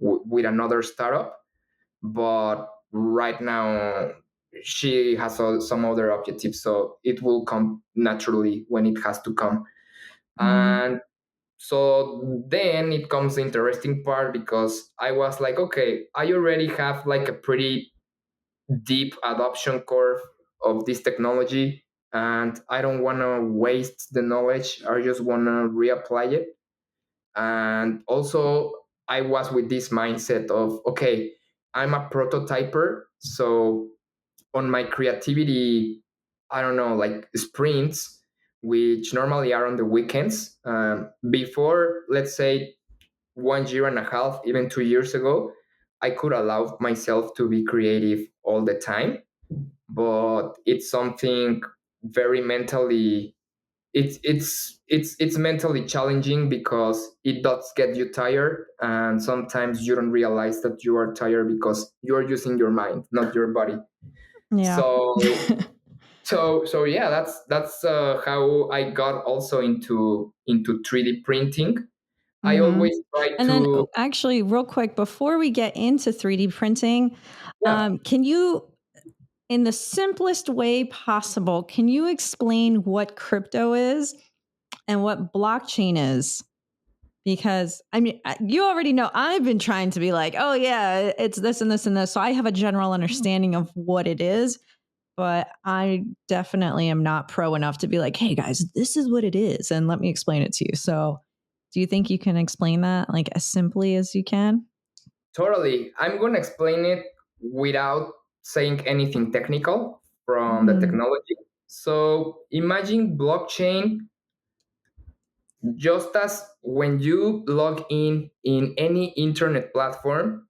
another startup, but right now she has some other objectives, so it will come naturally when it has to come. Mm. And so then it comes the interesting part, because I was like, okay, I already have like a pretty deep adoption curve of this technology, and I don't want to waste the knowledge. I just want to reapply it. And also, I was with this mindset of, okay, I'm a prototyper. So on my creativity, I don't know, like sprints, which normally are on the weekends, before, let's say, 1 year and a half, even 2 years ago, I could allow myself to be creative all the time. But it's something very mentally, it's mentally challenging, because it does get you tired, and sometimes you don't realize that you are tired because you are using your mind, not your body. Yeah. So yeah, that's how I got also into 3D printing. I Hmm. always try And then, to, actually, real quick, before we get into 3D printing, yeah, can you, in the simplest way possible, can you explain what crypto is and what blockchain is? Because I mean, you already know I've been trying to be like, oh, yeah, it's this and this and this. So I have a general understanding of what it is, but I definitely am not pro enough to be like, hey, guys, this is what it is. And let me explain it to you. So do you think you can explain that like as simply as you can? totally. I'm going to explain it without saying anything technical from the Mm. technology. So imagine blockchain just as when you log in any internet platform.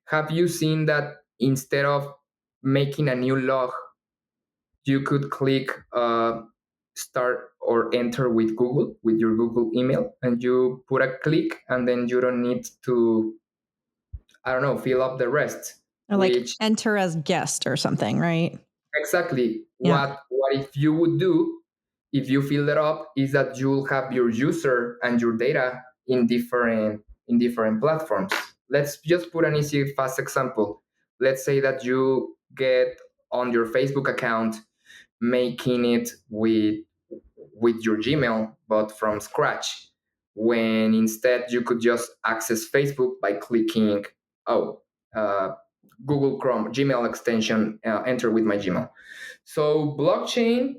Have you seen that instead of making a new log, you could click start or enter with Google, with your Google email, and you put a click, and then you don't need to, I don't know, fill up the rest, Or like which enter as guest or something, right? exactly Yeah. what if you would do if you fill it up is that you'll have your user and your data in different platforms. Let's just put an easy fast example. Let's say that you get on your Facebook account making it with your Gmail, but from scratch. When instead you could just access Facebook by clicking, oh, uh, Google Chrome Gmail extension, enter with my Gmail. So blockchain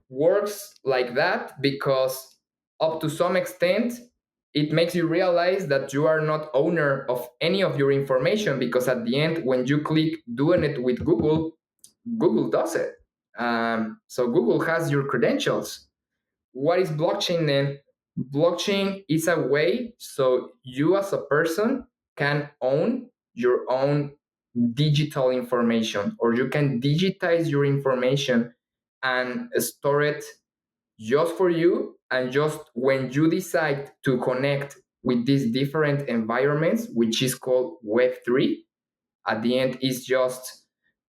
works like that because up to some extent it makes you realize that you are not owner of any of your information, because at the end when you click doing it with Google does it. So Google has your credentials. What is blockchain then? Blockchain is a way so you as a person can own your own digital information, or you can digitize your information and store it just for you. And just when you decide to connect with these different environments, which is called Web3, at the end is just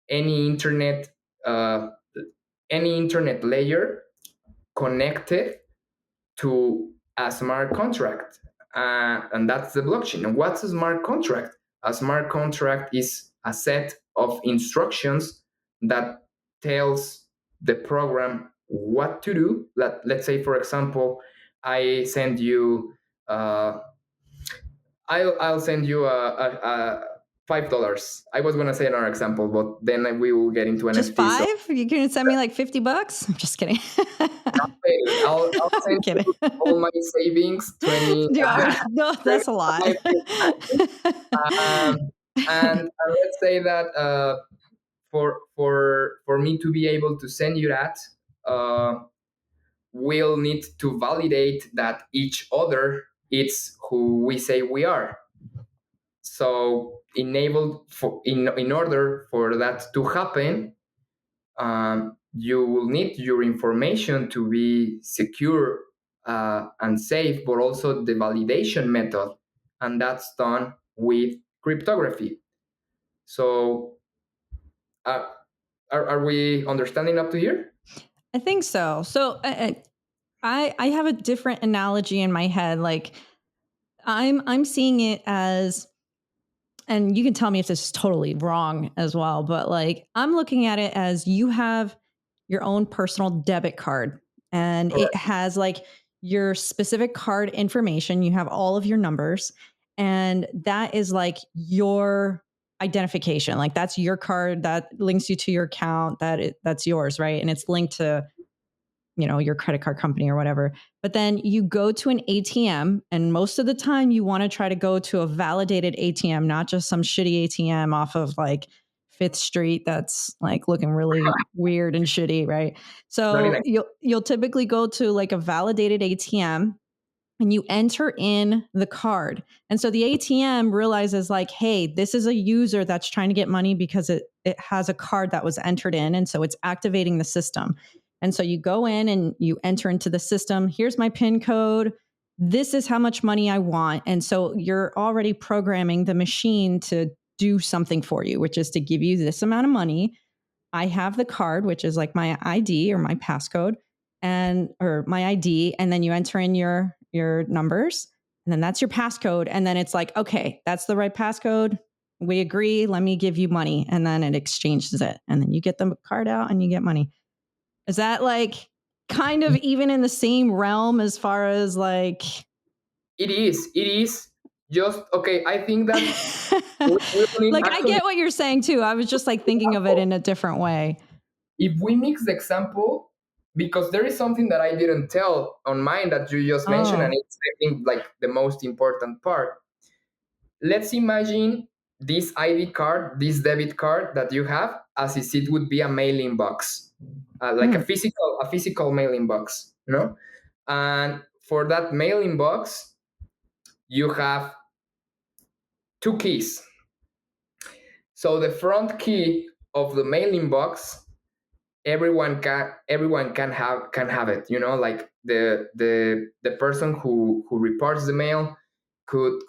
any internet uh, any internet layer connected to a smart contract, and that's the blockchain. And what's a smart contract? A smart contract is a set of instructions that tells the program what to do. Let's say, for example, I send you uh, I'll send you a $5. I was gonna say another example, but then we will get into Just NFT. So 5? You can send me like $50? I'm just kidding. I'll I'm send kidding. you all my savings, 20. No, 20 that's a of lot. my um, and let's say that for me to be able to send you that, uh, we'll need to validate that each other it's who we say we are. So in order for that to happen, you will need your information to be secure and safe, but also the validation method, and that's done with cryptography. So, uh, are we understanding up to here? I think so. So I have a different analogy in my head. Like I'm seeing it as, and you can tell me if this is totally wrong as well, but like I'm looking at it as you have your own personal debit card, and it Correct. has like your specific card information. You have all of your numbers, and that is like your identification. Like that's your card that links you to your account. That's yours, right? And it's linked to your credit card company or whatever. But then you go to an ATM, and most of the time you want to try to go to a validated ATM, not just some shitty ATM off of like Fifth Street that's like looking really weird and shitty, right? Very So nice. you'll typically go to like a validated ATM, and you enter in the card. And so the ATM realizes like, hey, this is a user that's trying to get money because it has a card that was entered in. And so it's activating the system. And so you go in and you enter into the system. Here's my PIN code. This is how much money I want. And so you're already programming the machine to do something for you, which is to give you this amount of money. I have the card, which is like my ID or my passcode, and or my ID, and then you enter in your numbers, and then that's your passcode, and then it's like, okay, that's the right passcode. We agree. Let me give you money, and then it exchanges it, and then you get the card out and you get money. Is that like kind of even in the same realm as far as like? It is. It is just okay. I think that we don't need Like I actually get what you're saying too. I was just like thinking of it in a different way. if we mix the example, because there is something that I didn't tell on mine that you just mentioned, and Oh. it's I think like the most important part. Let's imagine this ID card, this debit card that you have, as if it would be a mailing box, like Hmm. a physical mailing box, you know. And for that mailing box, you have two keys. So the front key of the mailing box, everyone can have it, like the person who reports the mail could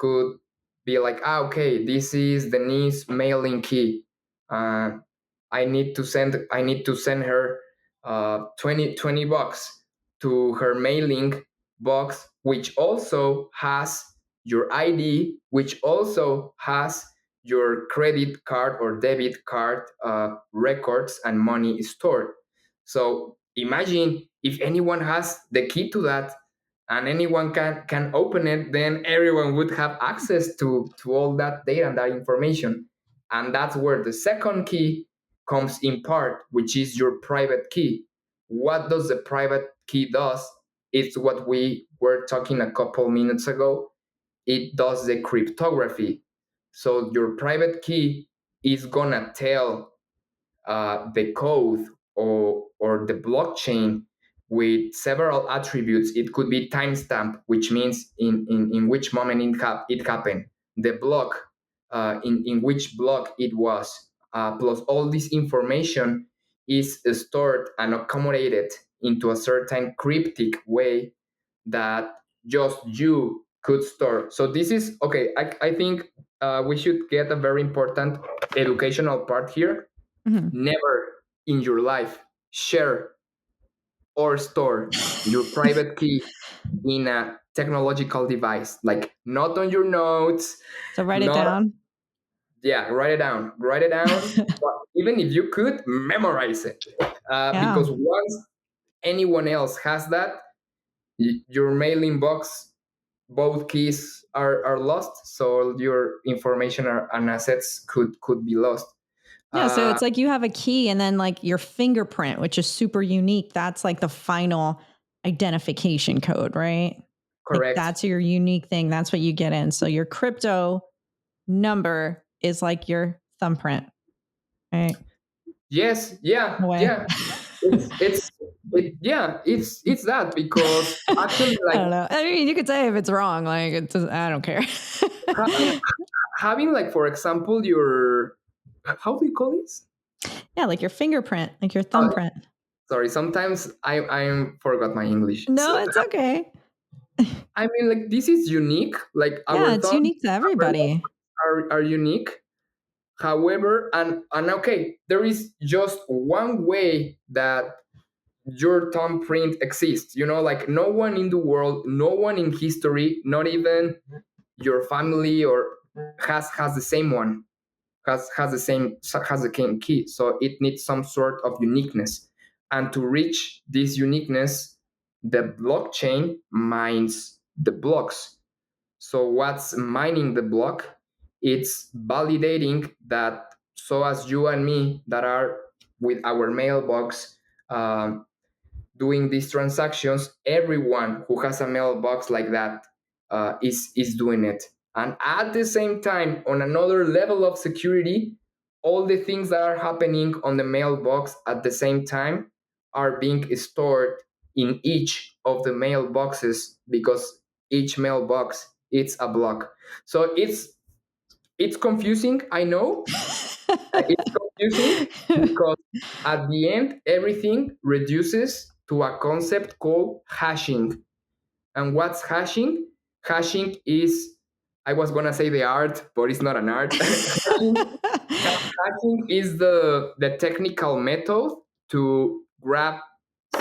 be like, okay, this is Denise mailing key. uh, I need to send her 20 bucks to her mailing box, which also has your ID, which also has your credit card or debit card records and money is stored. So imagine if anyone has the key to that and anyone can open it, then everyone would have access to all that data and that information. And that's where the second key comes in part, which is your private key. What does the private key does? It's what we were talking a couple minutes ago. It does the cryptography. So your private key is gonna tell the code or the blockchain with several attributes. It could be timestamp, which means in which moment it happened, the block, in which block it was, plus all this information is stored and accommodated into a certain cryptic way that just you could store. So this is okay. I think we should get a very important educational part here. Mhm. Never in your life share or store your private key in a technological device, like not on your notes, So write it not, down. yeah, write it down. But even if you could memorize it, Yeah. because once anyone else has that, your mailing box, both keys are lost, so your information and assets could be lost. Yeah, so uh, it's like you have a key and then like your fingerprint, which is super unique. That's like the final identification code, right? Like Correct. that's your unique thing. That's what you get in. So your crypto number is like your thumbprint, right? Yes, In yeah, a way. yeah. It's that because actually, I like don't know. I mean, you could say if it's wrong, like it doesn't, I don't care. having having like for example your, how do you call this? Yeah, like your fingerprint, like your Oh, thumbprint. sorry. Sometimes I forgot my English. No, So it's okay. I mean, like this is unique. Like Yeah, our it's thumbs, unique to everybody. are unique. However, and okay, there is just one way that your thumbprint exists. You know, like no one in the world, no one in history, not even your family or has the same one, has the same, has the same key. So it needs some sort of uniqueness, and to reach this uniqueness, the blockchain mines the blocks. So what's mining the block? It's validating that, so as you and me that are with our mailbox, um, doing these transactions, everyone who has a mailbox like that is doing it. And at the same time, on another level of security, all the things that are happening on the mailbox at the same time are being stored in each of the mailboxes, because each mailbox it's a block. So it's confusing, I know. It's confusing because at the end, everything reduces to a concept called hashing. And what's hashing? Hashing is, I was gonna say the art, but it's not an art. Hashing is the technical method to grab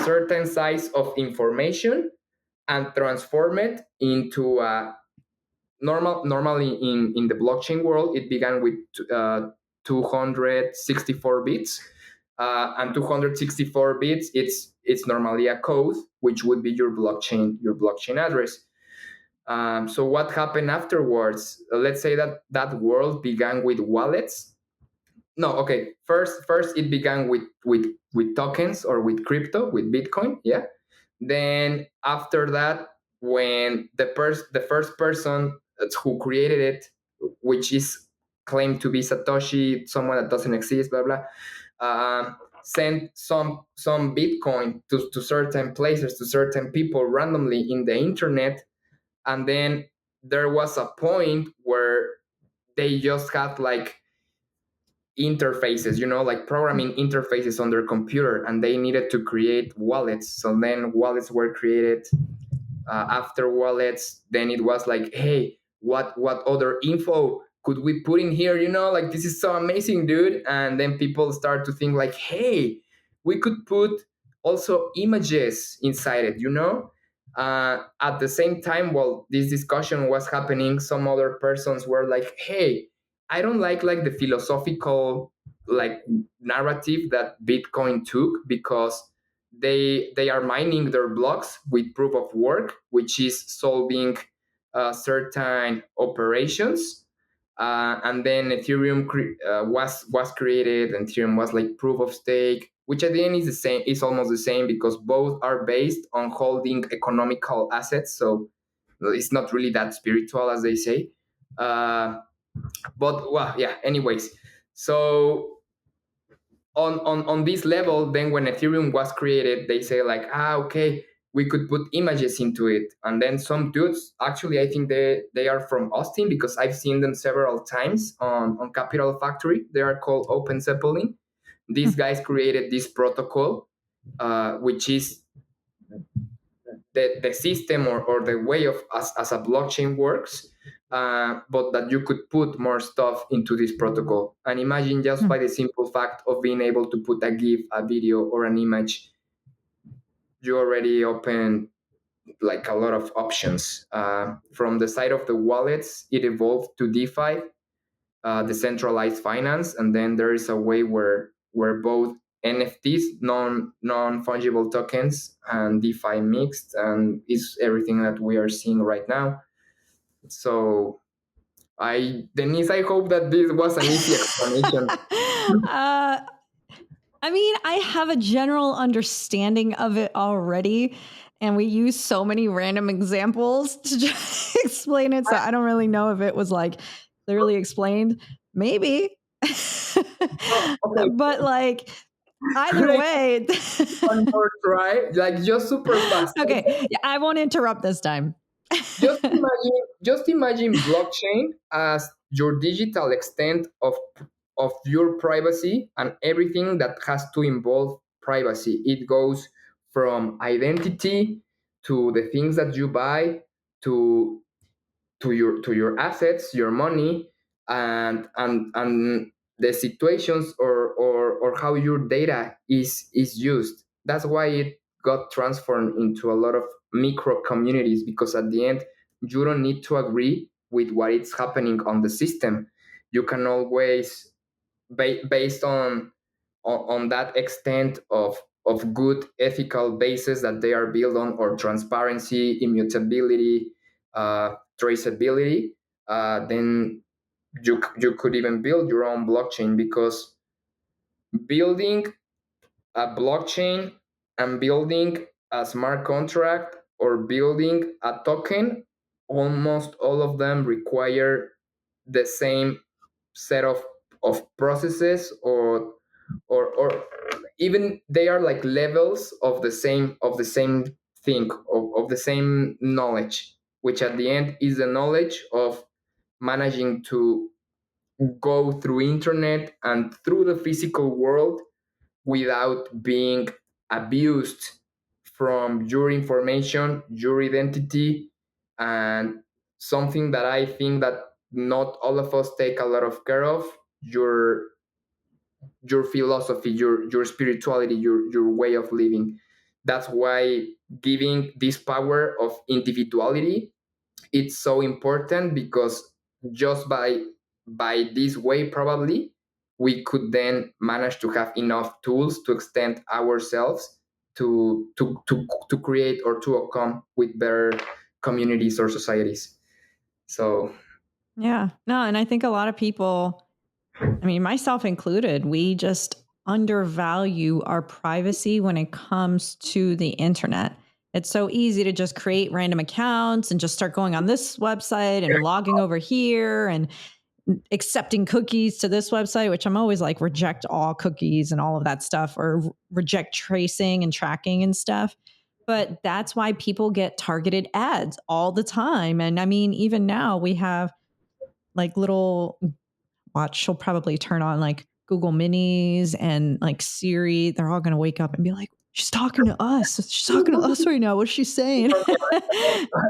certain size of information and transform it into a normally in the blockchain world. It began with 264 bits, and 264 bits it's normally a code, which would be your blockchain address. So what happened afterwards? Let's say that that world began with wallets. No, okay, first it began with tokens or with crypto, with bitcoin, yeah. Then after that, when the first person who created it, which is claimed to be Satoshi, someone that doesn't exist, blah blah, sent some Bitcoin to certain places, to certain people randomly in the internet, and then there was a point where they just had like interfaces, you know, like programming interfaces on their computer, and they needed to create wallets. So then wallets were created. After wallets, then it was like, hey, what other info could we put in here? You know, like this is so amazing, dude. And then people start to think like, hey, we could put also images inside it. You know. At the same time, while this discussion was happening, some other persons were like, hey, I don't like the philosophical like narrative that Bitcoin took, because they are mining their blocks with proof of work, which is solving certain operations. And then Ethereum was created, and Ethereum was like proof of stake, which at the end is the same. Is almost the same, because both are based on holding economical assets. So it's not really that spiritual as they say. But well, yeah. Anyways, so on this level, then when Ethereum was created, they say like, okay, we could put images into it. And then some dudes, actually, I think they are from Austin, because I've seen them several times on Capital Factory. They are called Open Zeppelin. These guys created this protocol, which is the system, or the way of as a blockchain works, but that you could put more stuff into this protocol. And imagine, just by the simple fact of being able to put a GIF, a video, or an image, you already open like a lot of options. From the side of the wallets, it evolved to DeFi, decentralized finance, and then there is a way where both NFTs, non fungible tokens, and DeFi mixed, and is everything that we are seeing right now. So, Denise, I hope that this was an easy explanation. I mean, I have a general understanding of it already, and we use so many random examples to just explain it. So I don't really know if it was like clearly explained. Maybe. Okay. But like either way. One more try, like just super fast. Okay, I won't interrupt this time. Just imagine blockchain as your digital extent of your privacy, and everything that has to involve privacy. It goes from identity to the things that you buy, to your assets, your money, and the situations, or how your data is used. That's why it got transformed into a lot of micro communities, because at the end, you don't need to agree with what is happening on the system. You can always, based on that extent of good ethical basis that they are built on, or transparency, immutability, traceability, then you could even build your own blockchain, because building a blockchain and building a smart contract or building a token, almost all of them require the same set of processes, or even they are like levels of the same thing, of the same knowledge, which at the end is the knowledge of managing to go through internet and through the physical world without being abused from your information, your identity, and something that I think that not all of us take a lot of care of, your philosophy, your spirituality, your way of living. That's why giving this power of individuality, it's so important, because just by this way, probably we could then manage to have enough tools to extend ourselves to create or to come with better communities or societies. So Yeah. No, and I think a lot of people, I mean, myself included, we just undervalue our privacy when it comes to the internet. It's so easy to just create random accounts and just start going on this website and logging over here and accepting cookies to this website, which I'm always like, reject all cookies and all of that stuff, or reject tracing and tracking and stuff. But that's why people get targeted ads all the time. And I mean, even now we have like little watch, she'll probably turn on like Google Minis and like Siri. They're all going to wake up and be like, she's talking to us. She's talking to us right now. What's she saying?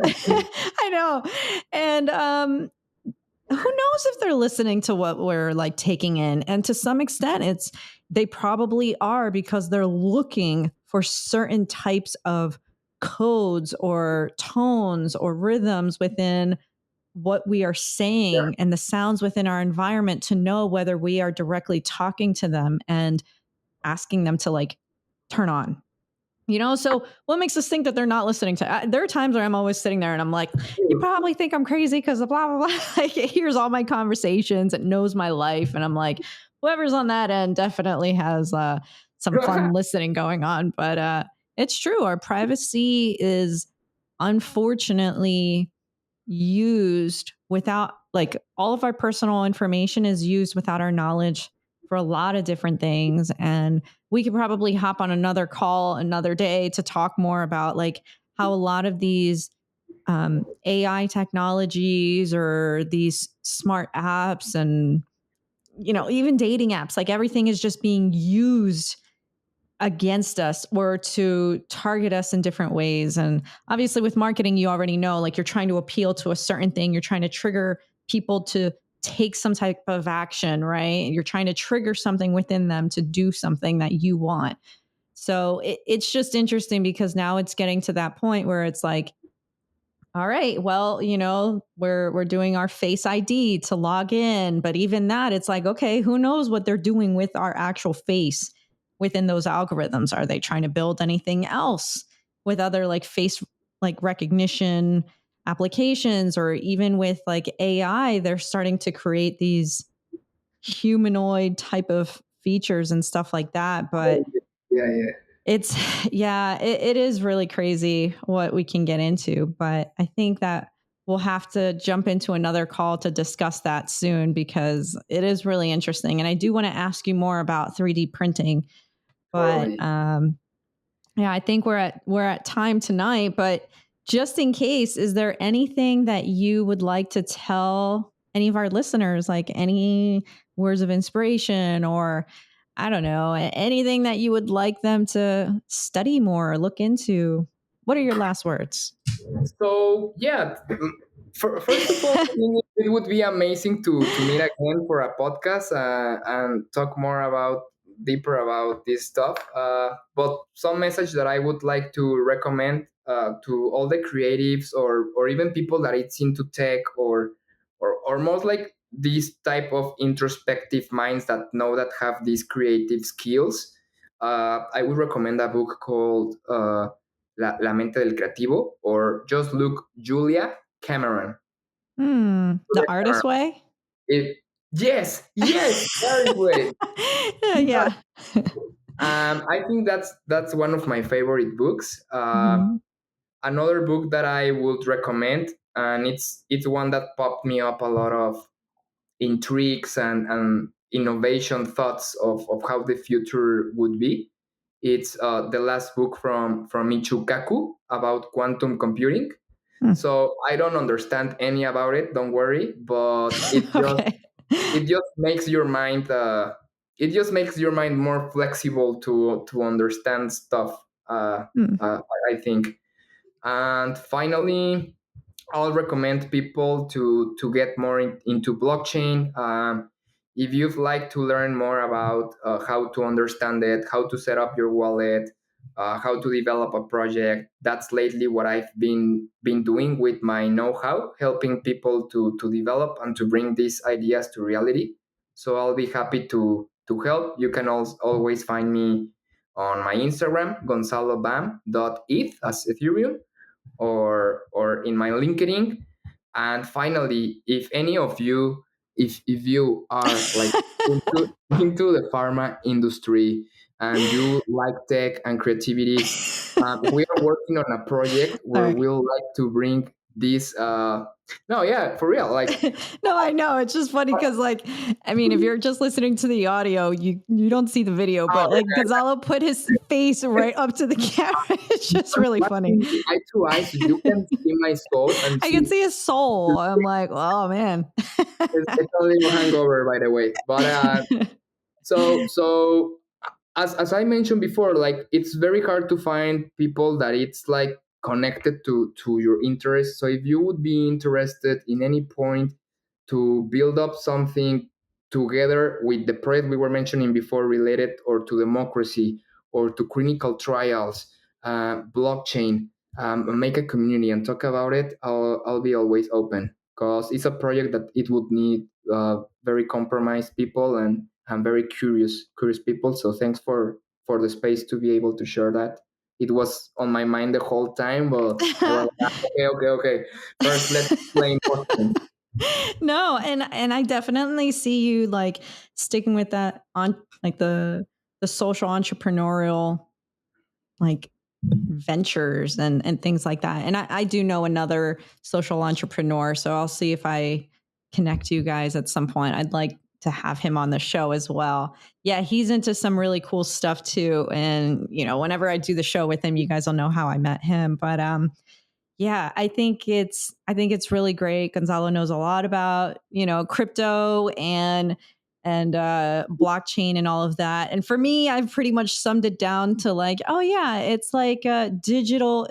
I know. And who knows if they're listening to what we're like taking in? And to some extent, they probably are, because they're looking for certain types of codes or tones or rhythms within what we are Yeah. saying and the sounds within our environment to know whether we are directly talking to them and asking them to like turn on. So what makes us think that they're not listening to? There are times where I'm always sitting there and I'm like, you probably think I'm crazy because of blah blah blah. Like it hears all my conversations, it knows my life, and I'm like, whoever's on that end definitely has some fun listening going on. But it's true, our privacy is unfortunately used without, like, all of our personal information is used without our knowledge for a lot of different things. And we could probably hop on another call another day to talk more about like how a lot of these AI technologies or these smart apps and even dating apps, like everything is just being used against us or to target us in different ways. And obviously, with marketing, you already know, like, you're trying to appeal to a certain thing, you're trying to trigger people to take some type of action, right? You're trying to trigger something within them to do something that you want. So it's just interesting because now it's getting to that point where it's like, all right, well, we're doing our face ID to log in, but even that, it's like, okay, who knows what they're doing with our actual face within those algorithms? Are they trying to build anything else with other like face like recognition applications, or even with like AI, they're starting to create these humanoid type of features and stuff like that. But Yeah, yeah. it's yeah, it is really crazy what we can get into, but I think that we'll have to jump into another call to discuss that soon because it is really interesting. And I do want to ask you more about 3D printing, but Totally. yeah, I think we're at time tonight, but just in case, is there anything that you would like to tell any of our listeners, like any words of inspiration, or I don't know, anything that you would like them to study more or look into? What are your last words? So yeah, first of all, I think it would be amazing to meet again for a podcast and talk more about deeper about this stuff. But some message that I would like to recommend to all the creatives or even people that it's into tech or more like these type of introspective minds that know that have these creative skills. I would recommend a book called. La mente del creativo, or just look Julia Cameron. The Julia Cameron. artist way? It, yes, very great. Yeah. I think that's one of my favorite books. Mhm. Another book that I would recommend, and it's one that popped me up a lot of intrigues and innovation thoughts of how the future would be. It's the last book from Michio Kaku about quantum computing. Hmm. So I don't understand any about it. Don't worry, but Okay. it just makes your mind more flexible to understand stuff. Hmm. I think. And finally, I'll recommend people to get more into blockchain. If you'd like to learn more about how to understand it, how to set up your wallet, how to develop a project, that's lately what I've been doing with my know-how, helping people to develop and to bring these ideas to reality. So I'll be happy to help. You can always find me on my Instagram, gonzalobam.eth as Ethereum, or in my LinkedIn. And finally, if any of you, if you are like into the pharma industry and you like tech and creativity, we are working on a project All where right. we'll like to bring this. No, yeah, for real. Like, No, I know. It's just funny because, like, I mean, if you're just listening to the audio, you don't see the video, oh, but like Gonzalo put his face right up to the camera. It's just I'm really funny. watching eye to eye, so you can see my soul and I can see. see his soul. I'm like, oh man. It's a little hangover, by the way, but so as I mentioned before, like it's very hard to find people that it's like connected to your interests. So if you would be interested in any point to build up something together with the project we were mentioning before, related or to democracy or to clinical trials, blockchain, make a community and talk about it, I'll be always open. because it's a project that it would need very compromised people and very curious people. So thanks for the space to be able to share that. It was on my mind the whole time, but I was like, "Ah, okay. First, let's explain more things." No, and I definitely see you like sticking with that on like the social entrepreneurial like ventures and things like that. And I do know another social entrepreneur, so I'll see if I connect you guys at some point. I'd like to have him on the show as well. Yeah, he's into some really cool stuff too. And whenever I do the show with him, you guys will know how I met him. But yeah, I think it's really great. Gonzalo knows a lot about, crypto and blockchain and all of that. And for me, I've pretty much summed it down to like, oh yeah, it's like a digital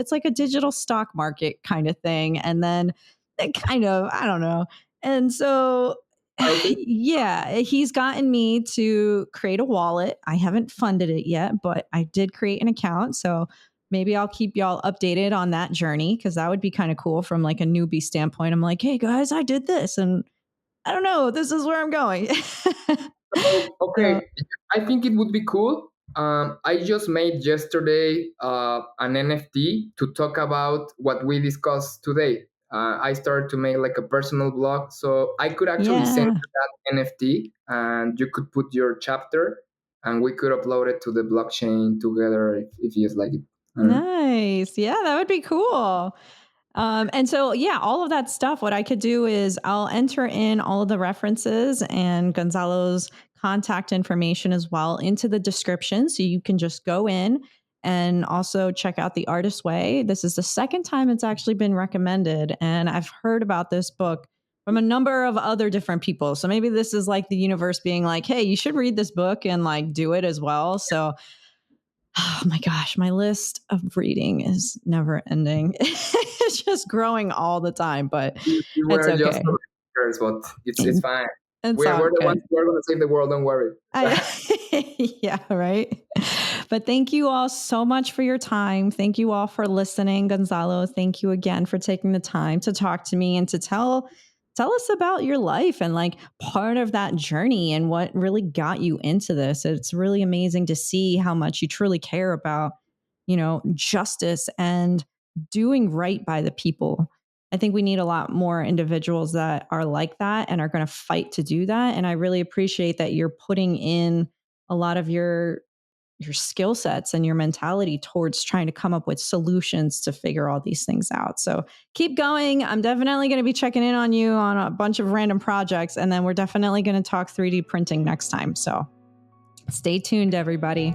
stock market kind of thing. And then it kind of, I don't know. And so Okay. yeah, he's gotten me to create a wallet. I haven't funded it yet, but I did create an account. So maybe I'll keep y'all updated on that journey because that would be kind of cool from like a newbie standpoint. I'm like, hey guys, I did this and I don't know, this is where I'm going. So, So okay, I think it would be cool. I just made yesterday an NFT to talk about what we discussed today. I started to make like a personal blog, so I could actually send yeah, you that NFT, and you could put your chapter, and we could upload it to the blockchain together if you like it. I don't know. nice. Yeah, that would be cool. And so, yeah, all of that stuff, what I could do is I'll enter in all of the references and Gonzalo's contact information as well into the description. So you can just go in and also check out The Artist's Way. This is the second time it's actually been recommended. And I've heard about this book from a number of other different people. So maybe this is like the universe being like, hey, you should read this book and like do it as well. So oh my gosh, my list of reading is never ending. It's just growing all the time, but You it's were just okay. readers, but it's fine. It's We're all we're the good. ones who are gonna save the world. Don't worry. I yeah, right. But thank you all so much for your time. Thank you all for listening. Gonzalo, thank you again for taking the time to talk to me and to tell us about your life and like part of that journey and what really got you into this. It's really amazing to see how much you truly care about, justice and doing right by the people. I think we need a lot more individuals that are like that and are going to fight to do that. And I really appreciate that you're putting in a lot of your skill sets and your mentality towards trying to come up with solutions to figure all these things out. So keep going. I'm definitely going to be checking in on you on a bunch of random projects. And then we're definitely going to talk 3D printing next time. So stay tuned, everybody.